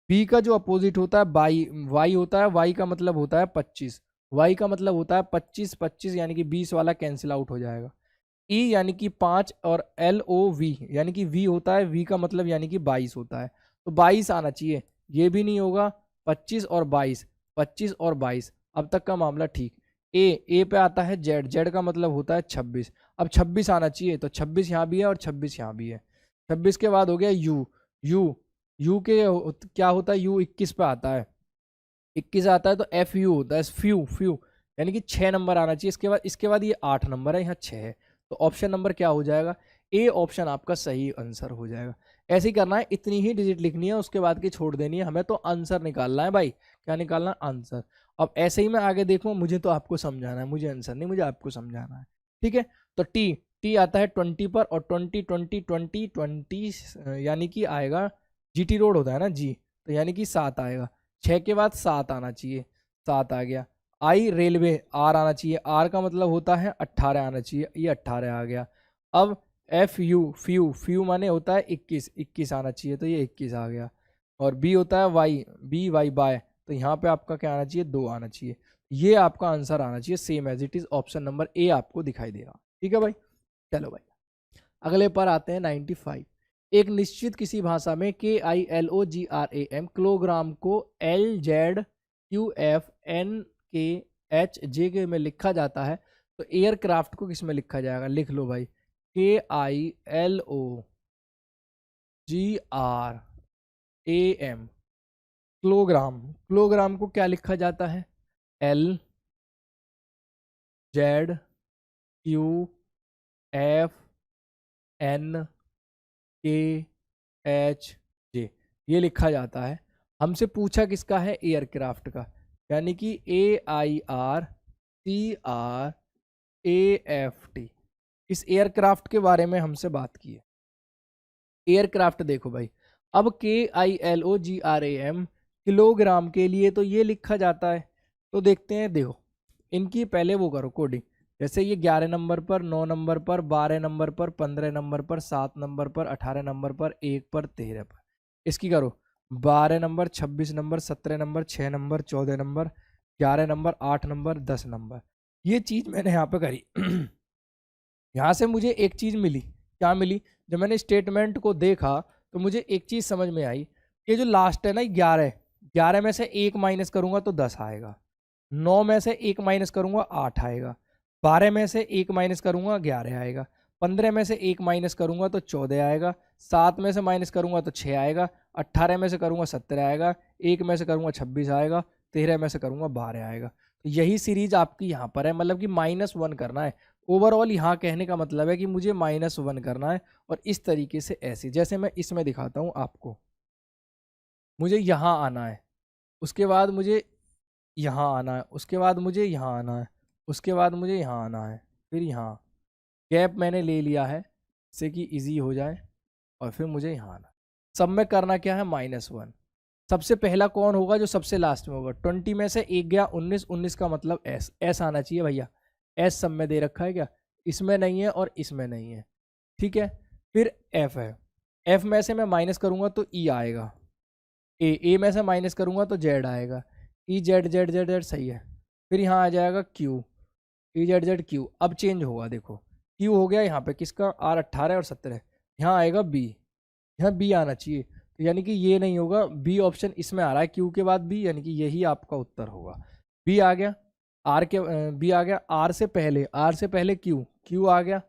बी का जो अपोजिट होता है वाई होता है। वाई का मतलब होता है 25। वाई का मतलब होता है 25, 25 यानी कि 20 वाला कैंसिल आउट हो जाएगा। ई यानी कि 5 और LOV यानी कि वी होता है। वी का मतलब यानी कि 22 होता है। तो 22 आना चाहिए, ये भी नहीं होगा। 25 और 22, 25 और 22, अब तक का मामला ठीक। ए पे आता है जेड, जेड का मतलब होता है 26। अब 26 आना चाहिए, तो 26 यहाँ भी है और 26 यहाँ भी है। 26 के बाद हो गया यू। यू के क्या होता है? यू 21 पे आता है। 21 आता है तो FU होता है, फ्यू यानी कि 6 नंबर आना चाहिए। इसके बाद ये 8 नंबर है, यहाँ 6 है। तो ऑप्शन नंबर क्या हो जाएगा? ए ऑप्शन आपका सही आंसर हो जाएगा। ऐसे ही करना है, इतनी ही डिजिट लिखनी है, उसके बाद की छोड़ देनी है। हमें तो आंसर निकालना है भाई। क्या निकालना है? आंसर। अब ऐसे ही मैं आगे देखूँ, मुझे तो आपको समझाना है, मुझे आंसर नहीं, मुझे आपको समझाना है। ठीक है, तो टी आता है 20 पर, और 20 यानी कि आएगा, GT रोड होता है ना जी, तो यानी कि 7 आएगा। 6 के बाद 7 आना चाहिए, 7 आ गया। आई रेलवे, आर आना चाहिए। आर का मतलब होता है 18 आना चाहिए, ये 18 आ गया। अब फ्यू माने होता है 21, 21 आना चाहिए, तो ये 21 आ गया। और बी होता है वाई बाय, तो यहाँ पे आपका क्या आना चाहिए? 2 आना चाहिए। ये आपका आंसर आना चाहिए same as it is, option number A आपको दिखाई देगा। ठीक है भाई, चलो भाई अगले पर आते हैं 95। एक निश्चित किसी भाषा में KILOGRAM किलोग्राम को LZQFNKHJ में लिखा जाता है, तो एयरक्राफ्ट को किस में लिखा जाएगा? लिख लो भाई, KILOGRAM किलोग्राम। किलोग्राम को क्या लिखा जाता है? LZQFNKHJ ये लिखा जाता है। हमसे पूछा किसका है? एयरक्राफ्ट का, यानी कि AIRCRAFT। इस एयरक्राफ्ट के बारे में हमसे बात की है। एयरक्राफ्ट देखो भाई, अब KILOGRAM किलोग्राम के लिए तो ये लिखा जाता है। तो देखते हैं, देखो इनकी पहले वो करो कोडिंग। जैसे ये 11 नंबर पर, 9 नंबर पर, 12 नंबर पर, 15 नंबर पर, 7 नंबर पर, 18 नंबर पर, 1 पर, 13 पर। इसकी करो 12 number, 26 number, 17 number, 6 number, 14 number, 11 number, 8 number, 10 number. ये चीज़ मैंने यहाँ पे करी। यहाँ से मुझे एक चीज़ मिली। क्या मिली? जब मैंने स्टेटमेंट को देखा तो मुझे एक चीज़ समझ में आई कि जो लास्ट है ना 11, 11 में से 1 माइनस करूँगा तो 10 आएगा। 9 में से 1 माइनस करूँगा 8 आएगा। 12 में से 1 माइनस करूँगा 11 आएगा। 15 में से 1 माइनस करूँगा तो 14 आएगा। 7 में से माइनस करूँगा तो 6 आएगा। 18 में से करूँगा 17 आएगा। 1 में से करूँगा 26 आएगा। 13 में से करूँगा 12 आएगा। तो यही सीरीज आपकी यहाँ पर है, मतलब कि -1 करना है। ओवरऑल यहाँ कहने का मतलब है कि मुझे -1 करना है, और इस तरीके से ऐसे, जैसे मैं इसमें दिखाता हूँ आपको, मुझे यहाँ आना है, उसके बाद मुझे यहाँ आना है, उसके बाद मुझे यहाँ आना है, उसके बाद मुझे यहाँ आना है, फिर यहाँ गैप मैंने ले लिया है जिससे कि इजी हो जाए, और फिर मुझे यहाँ आना है। सब में करना क्या है, -1। सबसे पहला कौन होगा, जो सबसे लास्ट में होगा। 20 में से एक गया 19, 19 का मतलब एस, एस आना चाहिए भैया। एस सब में दे रखा है क्या, इसमें नहीं है और इसमें नहीं है, ठीक है। फिर एफ है, एफ में से मैं माइनस करूंगा तो ई आएगा, ए में से माइनस करूंगा तो जेड आएगा, E Z Z Z Z सही है। फिर यहाँ आ जाएगा Q, E Z Z Q. अब चेंज होगा, देखो क्यू हो गया यहाँ पे किसका, R 18 और 17, यहाँ आएगा बी, यहाँ बी आना चाहिए, तो यानी कि ये नहीं होगा, बी ऑप्शन इसमें आ रहा है क्यू के बाद बी, यानी कि यही आपका उत्तर होगा। बी आ गया, आर के बी आ गया, आर से पहले क्यू, क्यू आ गया,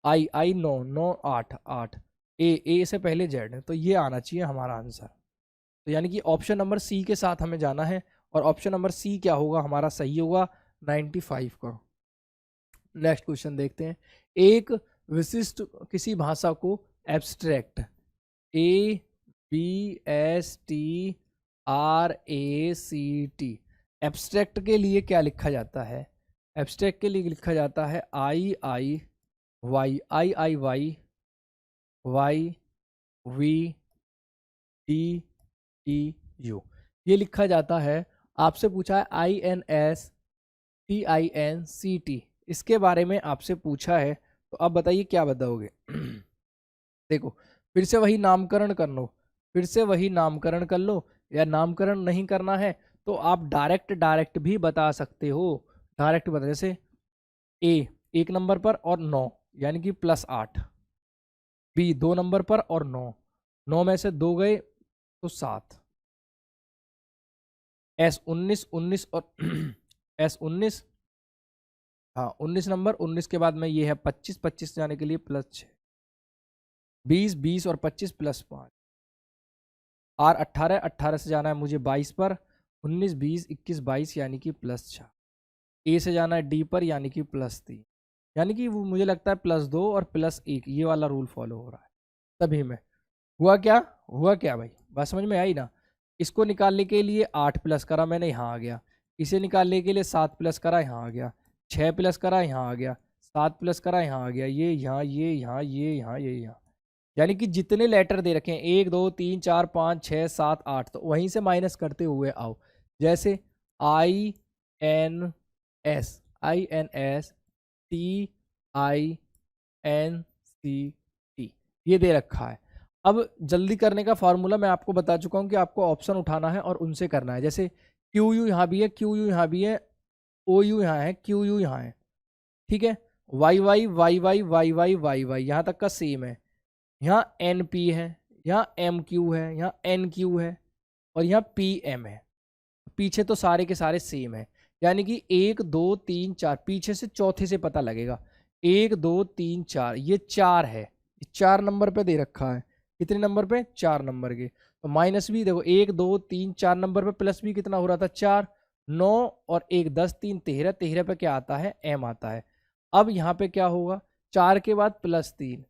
आई 9 9 8 8, ए से पहले जेड, तो ये आना चाहिए हमारा आंसर। तो यानी कि ऑप्शन नंबर सी के साथ हमें जाना है, और ऑप्शन नंबर सी क्या होगा हमारा, सही होगा 95 का। नेक्स्ट क्वेश्चन देखते हैं। एक विशिष्ट किसी भाषा को एब्स्ट्रैक्ट, ABSTRACT, एब्स्ट्रैक्ट के लिए क्या लिखा जाता है, एब्स्ट्रैक्ट के लिए लिखा जाता है IIYVDEU, ये लिखा जाता है। आपसे पूछा है INSTINCT, इसके बारे में आपसे पूछा है, तो अब बताइए क्या बताओगे। देखो फिर से वही नामकरण कर लो, फिर से वही नामकरण कर लो, या नामकरण नहीं करना है तो आप डायरेक्ट भी बता सकते हो। डायरेक्ट बता, जैसे ए 1 नंबर पर और 9 यानी कि +8, बी 2 नंबर पर और 9, 9 में से 2 गए तो 7, एस 19 19 और एस 19, हाँ 19 नंबर, 19 के बाद में ये है 25, 25 जाने के लिए +6, 20 20 और 25 +5, R 18, 18 से जाना है मुझे 22 पर, 19 20 21 22 यानी कि +4, ए से जाना है डी पर यानी कि +3, यानी कि वो मुझे लगता है +2 और +1, ये वाला रूल फॉलो हो रहा है सभी में। हुआ क्या भाई, बात समझ में आई ना। इसको निकालने के लिए 8 प्लस करा मैंने, यहाँ आ गया। इसे निकालने के लिए 7 प्लस करा, यहाँ आ गया। 6 प्लस करा, यहाँ आ गया। 7 प्लस करा, यहाँ आ गया। ये यहाँ, ये यहाँ, ये यहाँ, ये यहाँ, यानी कि जितने लेटर दे रखे हैं 1 2 3 4 5 6 7 8, तो वहीं से माइनस करते हुए आओ। जैसे INSTINCT ये दे रखा है। अब जल्दी करने का फॉर्मूला मैं आपको बता चुका हूँ कि आपको ऑप्शन उठाना है और उनसे करना है। जैसे क्यू यू यहाँ भी है, क्यू यू यहाँ भी है, ओ यू यहाँ है, क्यू यू यहाँ है, ठीक है। Y Y Y Y Y Y Y Y यहाँ तक का सेम है। यहाँ एन पी है, यहाँ एम क्यू है, यहाँ एन क्यू है, और यहाँ पी एम है। पीछे तो सारे के सारे सेम है, यानी कि 1 2 3 4, पीछे से चौथे से पता लगेगा। 1 2 3 4, ये 4 है, ये 4 नंबर पे दे रखा है। कितने नंबर पे, 4 नंबर के। तो माइनस भी देखो 1 2 3 4 नंबर पे, प्लस भी कितना हो रहा था, 4 9 और 1 10 3 13, 13 पे क्या आता है, एम आता है। अब यहाँ पे क्या होगा, 4 के बाद +3,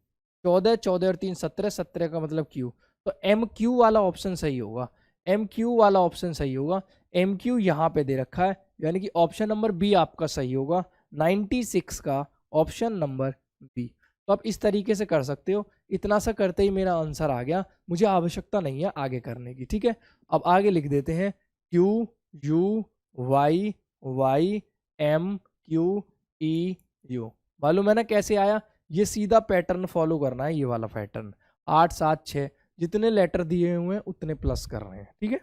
14 14 और 3 17, 17 का मतलब क्यू, तो एम क्यू वाला ऑप्शन सही होगा। एम क्यू वाला ऑप्शन सही होगा। एम क्यू यहाँ पे दे रखा है, यानी कि ऑप्शन नंबर बी आपका सही होगा, 96 का ऑप्शन नंबर बी। तो आप इस तरीके से कर सकते हो। इतना सा करते ही मेरा आंसर आ गया, मुझे आवश्यकता नहीं है आगे करने की, ठीक है। अब आगे लिख देते हैं Q U Y Y M Q E U. मालूम है ना कैसे आया, ये सीधा पैटर्न फॉलो करना है, ये वाला पैटर्न। 8 7 6 जितने लेटर दिए हुए हैं उतने प्लस कर रहे हैं, ठीक है।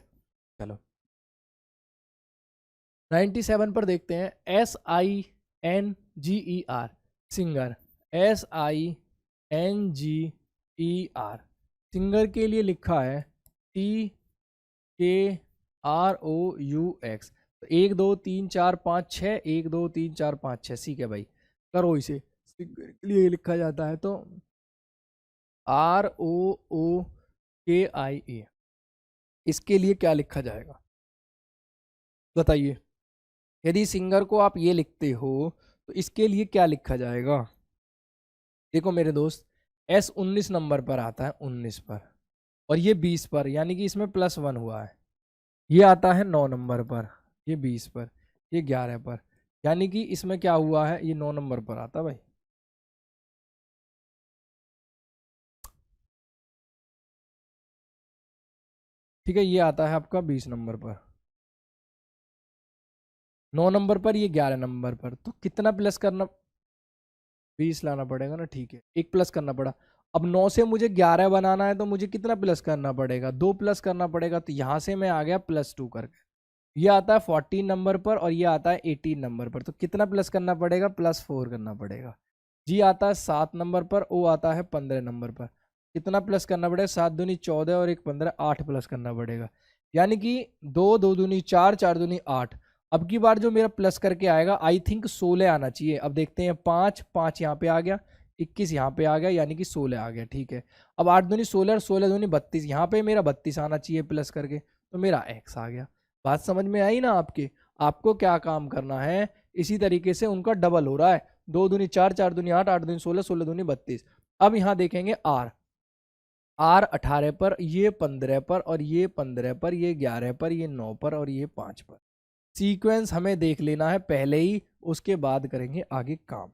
चलो 97 पर देखते हैं। SINGER सिंगर, SINGER सिंगर के लिए लिखा है TKROUX। तो 1 2 3 4 5 6, 1 2 3 4 5 6, ठीक है भाई, करो इसे। सिंगर के लिए लिखा जाता है तो ROOKIA, इसके लिए क्या लिखा जाएगा बताइए। यदि सिंगर को आप ये लिखते हो तो इसके लिए क्या लिखा जाएगा? देखो मेरे दोस्त, एस 19 नंबर पर आता है, 19 पर, और ये 20 पर, यानी कि इसमें +1 हुआ है। ये आता है 9 नंबर पर, ये 20 पर, ये 11 पर, यानी कि इसमें क्या हुआ है, ये 9 नंबर पर आता है भाई। ठीक है, ये आता है आपका 20 नंबर पर, 9 नंबर पर, ये 11 नंबर पर। तो कितना प्लस करना, 20 लाना पड़ेगा ना, ठीक है, एक प्लस करना पड़ा। अब 9 से मुझे 11 बनाना है, तो मुझे कितना प्लस करना पड़ेगा, 2 प्लस करना पड़ेगा। तो यहां से मैं आ गया +2 करके। ये आता है 14 नंबर पर और ये आता है 18 नंबर पर। तो कितना प्लस करना पड़ेगा, +4 करना पड़ेगा। जी आता है 7 नंबर पर, ओ आता है 15 नंबर पर। कितना प्लस करना पड़ेगा, 7 दूनी 14 और 1 15, 8 प्लस करना पड़ेगा। यानी कि 2 2 दूनी 4, 4 दूनी 8। अब की बार जो मेरा प्लस करके आएगा, आई थिंक 16 आना चाहिए। अब देखते हैं, 5 5 यहाँ पे आ गया, 21 यहाँ पे आ गया, यानी कि 16 आ गया। ठीक है, अब 8 दूनी 16 और 16 दूनी 32, यहाँ पे मेरा 32 आना चाहिए प्लस करके, तो मेरा x आ गया। बात समझ में आई ना आपके? आपको क्या काम करना है, इसी तरीके से उनका डबल हो रहा है, 2 दूनी 4, 4 दूनी 8, 8 दूनी 16, 16 दूनी 32। अब यहाँ देखेंगे r, r 18 पर, ये 15 पर, और ये 15 पर, ये 11 पर, ये 9 पर, और ये 5 पर। सीक्वेंस हमें देख लेना है पहले ही, उसके बाद करेंगे आगे काम।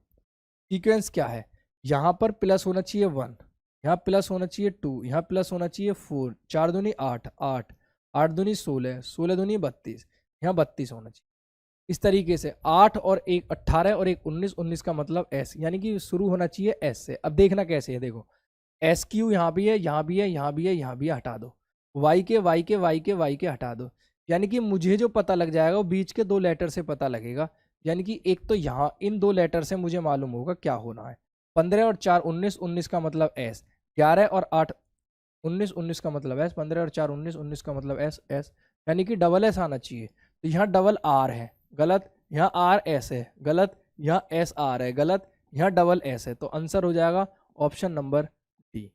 सीक्वेंस क्या है, यहाँ पर प्लस होना चाहिए 1, यहाँ प्लस होना चाहिए 2, यहाँ प्लस होना चाहिए 4, 4 दूनी 8, 8, 8 दूनी 16, 16 दूनी 32, यहाँ 32 होना चाहिए। इस तरीके से 8 और 1 18 और 1 19, 19 का मतलब s, यानी कि शुरू होना चाहिए s से। अब देखना कैसे है, देखो एस क्यू यहाँ भी है, यहाँ भी है, यहाँ भी है, यहाँ भी है, हटा दो। वाई के वाई के वाई के वाई के हटा दो। यानी कि मुझे जो पता लग जाएगा वो बीच के 2 लेटर से पता लगेगा। यानी कि एक तो यहाँ इन 2 लेटर से मुझे मालूम होगा क्या होना है। 15 और 4 19, 19 का मतलब एस। 11 और 8 19, 19 का मतलब एस। 15 और 4 19, 19 का मतलब एस एस, यानी कि डबल एस आना चाहिए। तो यहाँ डबल आर है, गलत। यहाँ आर एस है, गलत। यहाँ एस आर है, गलत। यहाँ डबल एस है। तो आंसर हो जाएगा option number D.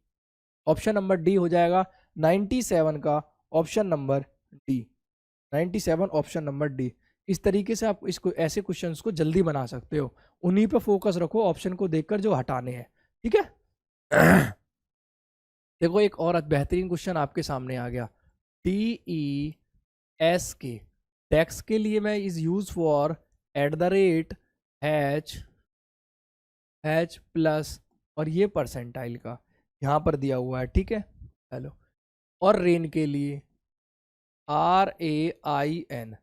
Option number D हो जाएगा 97 का, option number D. 97 option number D. इस तरीके से आप इसको, ऐसे क्वेश्चंस को जल्दी बना सकते हो। उन्हीं पे फोकस रखो, ऑप्शन को देखकर जो हटाने हैं। ठीक है। देखो एक और बेहतरीन क्वेश्चन आपके सामने आ गया। DES के टैक्स के लिए मैं is use for @ H plus, और ये परसेंटाइल का यहाँ पर दिया हुआ है। ठीक है, हेलो। और रेन के लिए RAIN,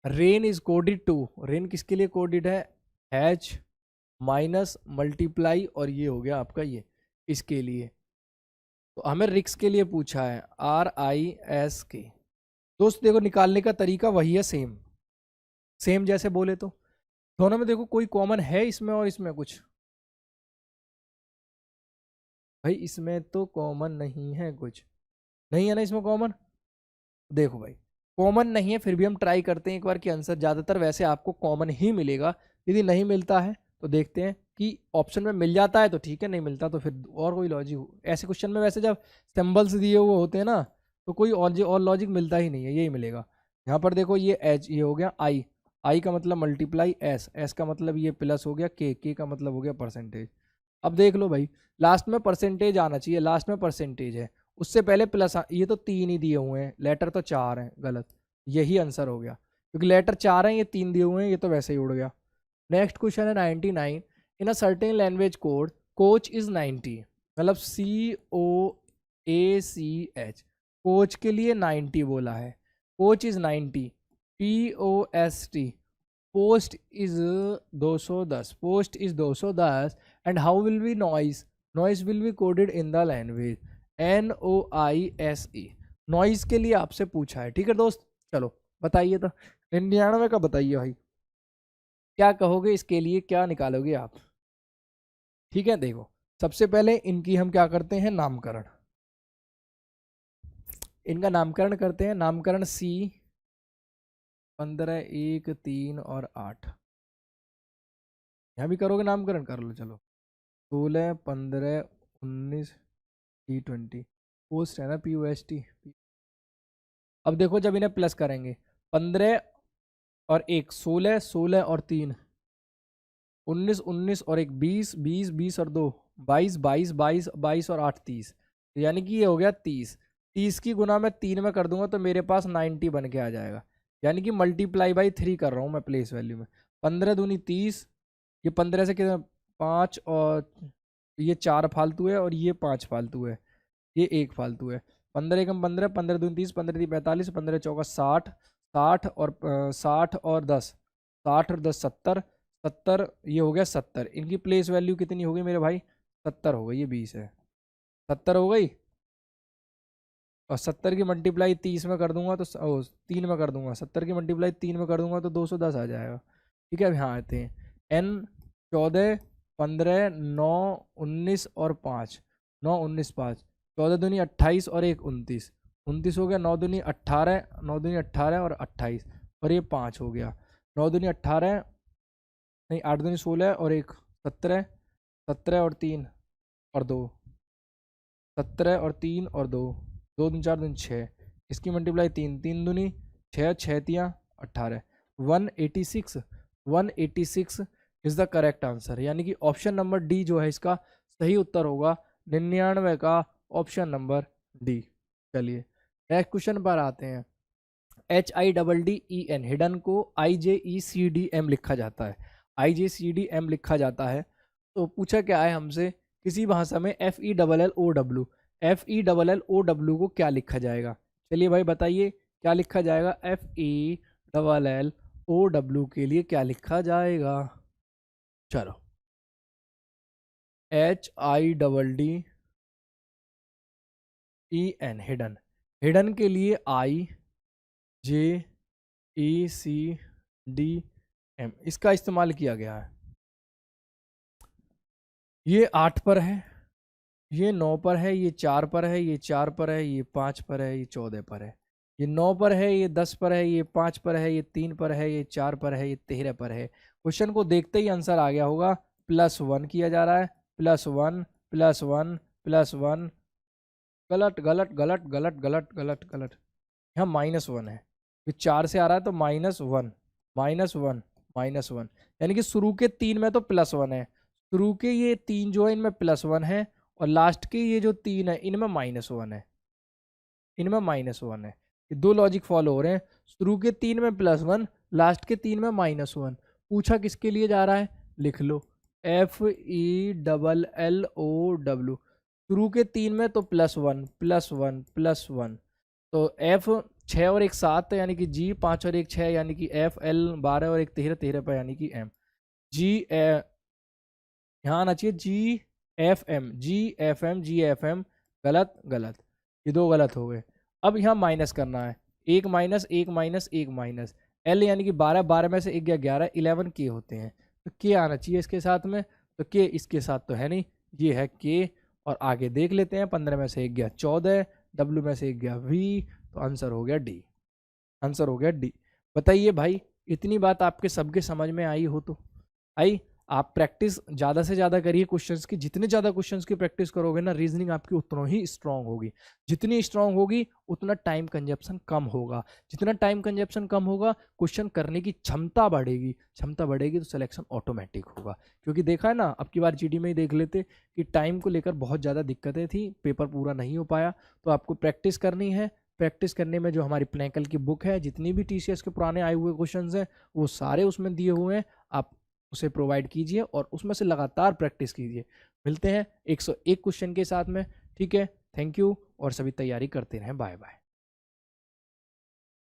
rain is coded to, rain किसके लिए कोडेड है, H माइनस मल्टीप्लाई, और ये हो गया आपका ये इसके लिए। तो हमें रिक्स के लिए पूछा है, RISK। दोस्त देखो निकालने का तरीका वही है, सेम सेम जैसे बोले तो। दोनों में देखो कोई कॉमन है इसमें और इसमें कुछ, भाई इसमें तो कॉमन नहीं है, कुछ नहीं है ना इसमें कॉमन। देखो भाई कॉमन नहीं है, फिर भी हम ट्राई करते हैं एक बार कि आंसर, ज़्यादातर वैसे आपको कॉमन ही मिलेगा। यदि नहीं मिलता है तो देखते हैं कि ऑप्शन में मिल जाता है तो ठीक है, नहीं मिलता तो फिर और कोई लॉजिक। ऐसे क्वेश्चन में वैसे जब सिंबल्स दिए हुए होते हैं ना, तो कोई और लॉजिक मिलता ही नहीं है, यही मिलेगा। यहाँ पर देखो ये एच, ये हो गया आई, आई का मतलब मल्टीप्लाई एस, एस का मतलब ये प्लस हो गया के का मतलब हो गया परसेंटेज। अब देख लो भाई, लास्ट में परसेंटेज आना चाहिए, लास्ट में परसेंटेज है, उससे पहले प्लस ये तो 3 ही दिए हुए हैं, लेटर तो 4 हैं, गलत। यही आंसर हो गया, क्योंकि लेटर 4 हैं, ये 3 दिए हुए हैं, ये तो वैसे ही उड़ गया। नेक्स्ट क्वेश्चन है 99। In a certain language code coach is 90, मतलब COACH, कोच के लिए 90 बोला है। Coach is 90, POST, post is 210, post is 210। And how will be noise, noise will be coded in the language, NOISE। Noise के लिए आपसे पूछा है। ठीक है दोस्त, चलो बताइए तो 99 का बताइए भाई, क्या कहोगे इसके लिए, क्या निकालोगे आप। ठीक है, देखो सबसे पहले इनकी हम क्या करते हैं, नामकरण। इनका नामकरण करते हैं, नामकरण C 15 1 3 और 8। यहाँ भी करोगे नामकरण, कर लो चलो। 16 15 19 T20, पोस्ट है ना POST। अब देखो जब इन्हें प्लस करेंगे, 15 और 1 16, 16 और 3 19 19 और एक 20 20 20 और 2 22 22 22 22 और 8 30, यानी कि ये हो गया 30। 30 की गुना मैं 3 में कर दूंगा तो मेरे पास 90 बन के आ जाएगा, यानी कि मल्टीप्लाई बाई 3 कर रहा हूँ मैं प्लेस वैल्यू में। 15 दूनी 30, ये 15 से कितना 5 और ये 4 फालतू है और ये 5 फालतू है, ये 1 फालतू है। 15 एकम 15, 15 दूनी 30, 15 दी 45, 15 चौका 60, 60 और 60 और 10, 60 और 10 70, 70 ये हो गया 70। इनकी प्लेस वैल्यू कितनी हो गई मेरे भाई? 70 हो गई, ये 20 है, 70 हो गई। और 70 की मल्टीप्लाई 30 में कर दूंगा तो 3 में कर दूंगा, 70 की मल्टीप्लाई 3 में कर दूंगा तो 210 आ जाएगा। ठीक है, अब यहाँ आते हैं। n 14 15 9 19 और 5, 9 19 5, 14 दूनी 28 और 1 29, 29 हो गया। 9 दूनी 18, 9 दूनी 18 और 28 और ये 5 हो गया। 9 दूनी 18 नहीं, 8 दूनी 16 और 1 17, 17 और 3 और 2, 17 और 3 और 2, 2 दूनी 4 दूनी 6, इसकी मल्टीप्लाई 3, 3 दूनी 6, 6 तियाँ 18, 186, 186 इज द करेक्ट आंसर, यानी कि ऑप्शन नंबर डी जो है इसका सही उत्तर होगा। 99 का ऑप्शन नंबर डी। चलिए नेक्स्ट क्वेश्चन पर आते हैं। HIDDEN हिडन को IJECDM लिखा जाता है, IJCDM लिखा जाता है। तो पूछा क्या है हमसे, किसी भाषा में FELLOW, FELLOW को क्या लिखा जाएगा? चलिए भाई बताइए क्या लिखा जाएगा? FELLOW के लिए क्या लिखा जाएगा? चलो HIDDEN हिडन, हिडन के लिए IJECDM इसका इस्तेमाल किया गया है। ये 8 पर है, ये 9 पर है, ये 4 पर है, ये 4 पर है, ये 5 पर है, ये 14 पर है, ये 9 पर है, ये 10 पर है, ये 5 पर है, ये 3 पर है, ये 4 पर है, ये 13 पर है। क्वेश्चन को देखते ही आंसर आ गया होगा। +1 किया जा रहा है, +1 +1 +1, गलत गलत गलत गलत गलत गलत गलत, यहाँ -1 है, ये 4 से आ रहा है तो -1 -1 -1, यानी कि शुरू के 3 में तो +1 है, शुरू के ये 3 जो है इनमें +1 है और लास्ट के ये जो 3 है इनमें -1 है, इनमें -1 है। ये दो लॉजिक फॉलो हो रहे हैं, शुरू के 3 में +1, लास्ट के 3 में -1। पूछा किसके लिए जा रहा है? लिख लो FELLOW, शुरू के 3 में तो +1 +1 +1, तो F 6 और 1 7 यानी कि G, 5 और 1 6 यानी कि F, L 12 और 1 13 13 पर यानी कि M, G यहाँ आना चाहिए GFM, गलत गलत, ये दो गलत हो गए। अब यहाँ माइनस करना है, 1 माइनस 1 माइनस 1 माइनस, L यानी कि 12, 12 में से 1 गया 11, 11 K होते हैं, तो K आना चाहिए इसके साथ में, तो K इसके साथ तो है नहीं, ये है K। और आगे देख लेते हैं, 15 में से 1 गया 14, W में से 1 गया V, तो आंसर हो गया डी, आंसर हो गया डी। बताइए भाई इतनी बात आपके सबके समझ में आई हो तो आई? आप प्रैक्टिस ज़्यादा से ज़्यादा करिए क्वेश्चंस की, जितने ज़्यादा क्वेश्चंस की प्रैक्टिस करोगे ना, रीजनिंग आपकी उतना ही स्ट्रांग होगी, जितनी स्ट्रांग होगी उतना टाइम कंजप्शन कम होगा, जितना टाइम कंजप्शन कम होगा क्वेश्चन करने की क्षमता बढ़ेगी, क्षमता बढ़ेगी तो सिलेक्शन ऑटोमेटिक होगा। क्योंकि देखा है ना, अब की बार GD में ही देख लेते कि टाइम को लेकर बहुत ज़्यादा दिक्कतें थी, पेपर पूरा नहीं हो पाया। तो आपको प्रैक्टिस करनी है, प्रैक्टिस करने में जो हमारी प्लैंकल की बुक है, जितनी भी TCS के पुराने आए हुए क्वेश्चंस हैं वो सारे उसमें दिए हुए हैं, आप उसे प्रोवाइड कीजिए और उसमें से लगातार प्रैक्टिस कीजिए। मिलते हैं 101 क्वेश्चन के साथ में, ठीक है? थैंक यू, और सभी तैयारी करते रहें। Bye bye.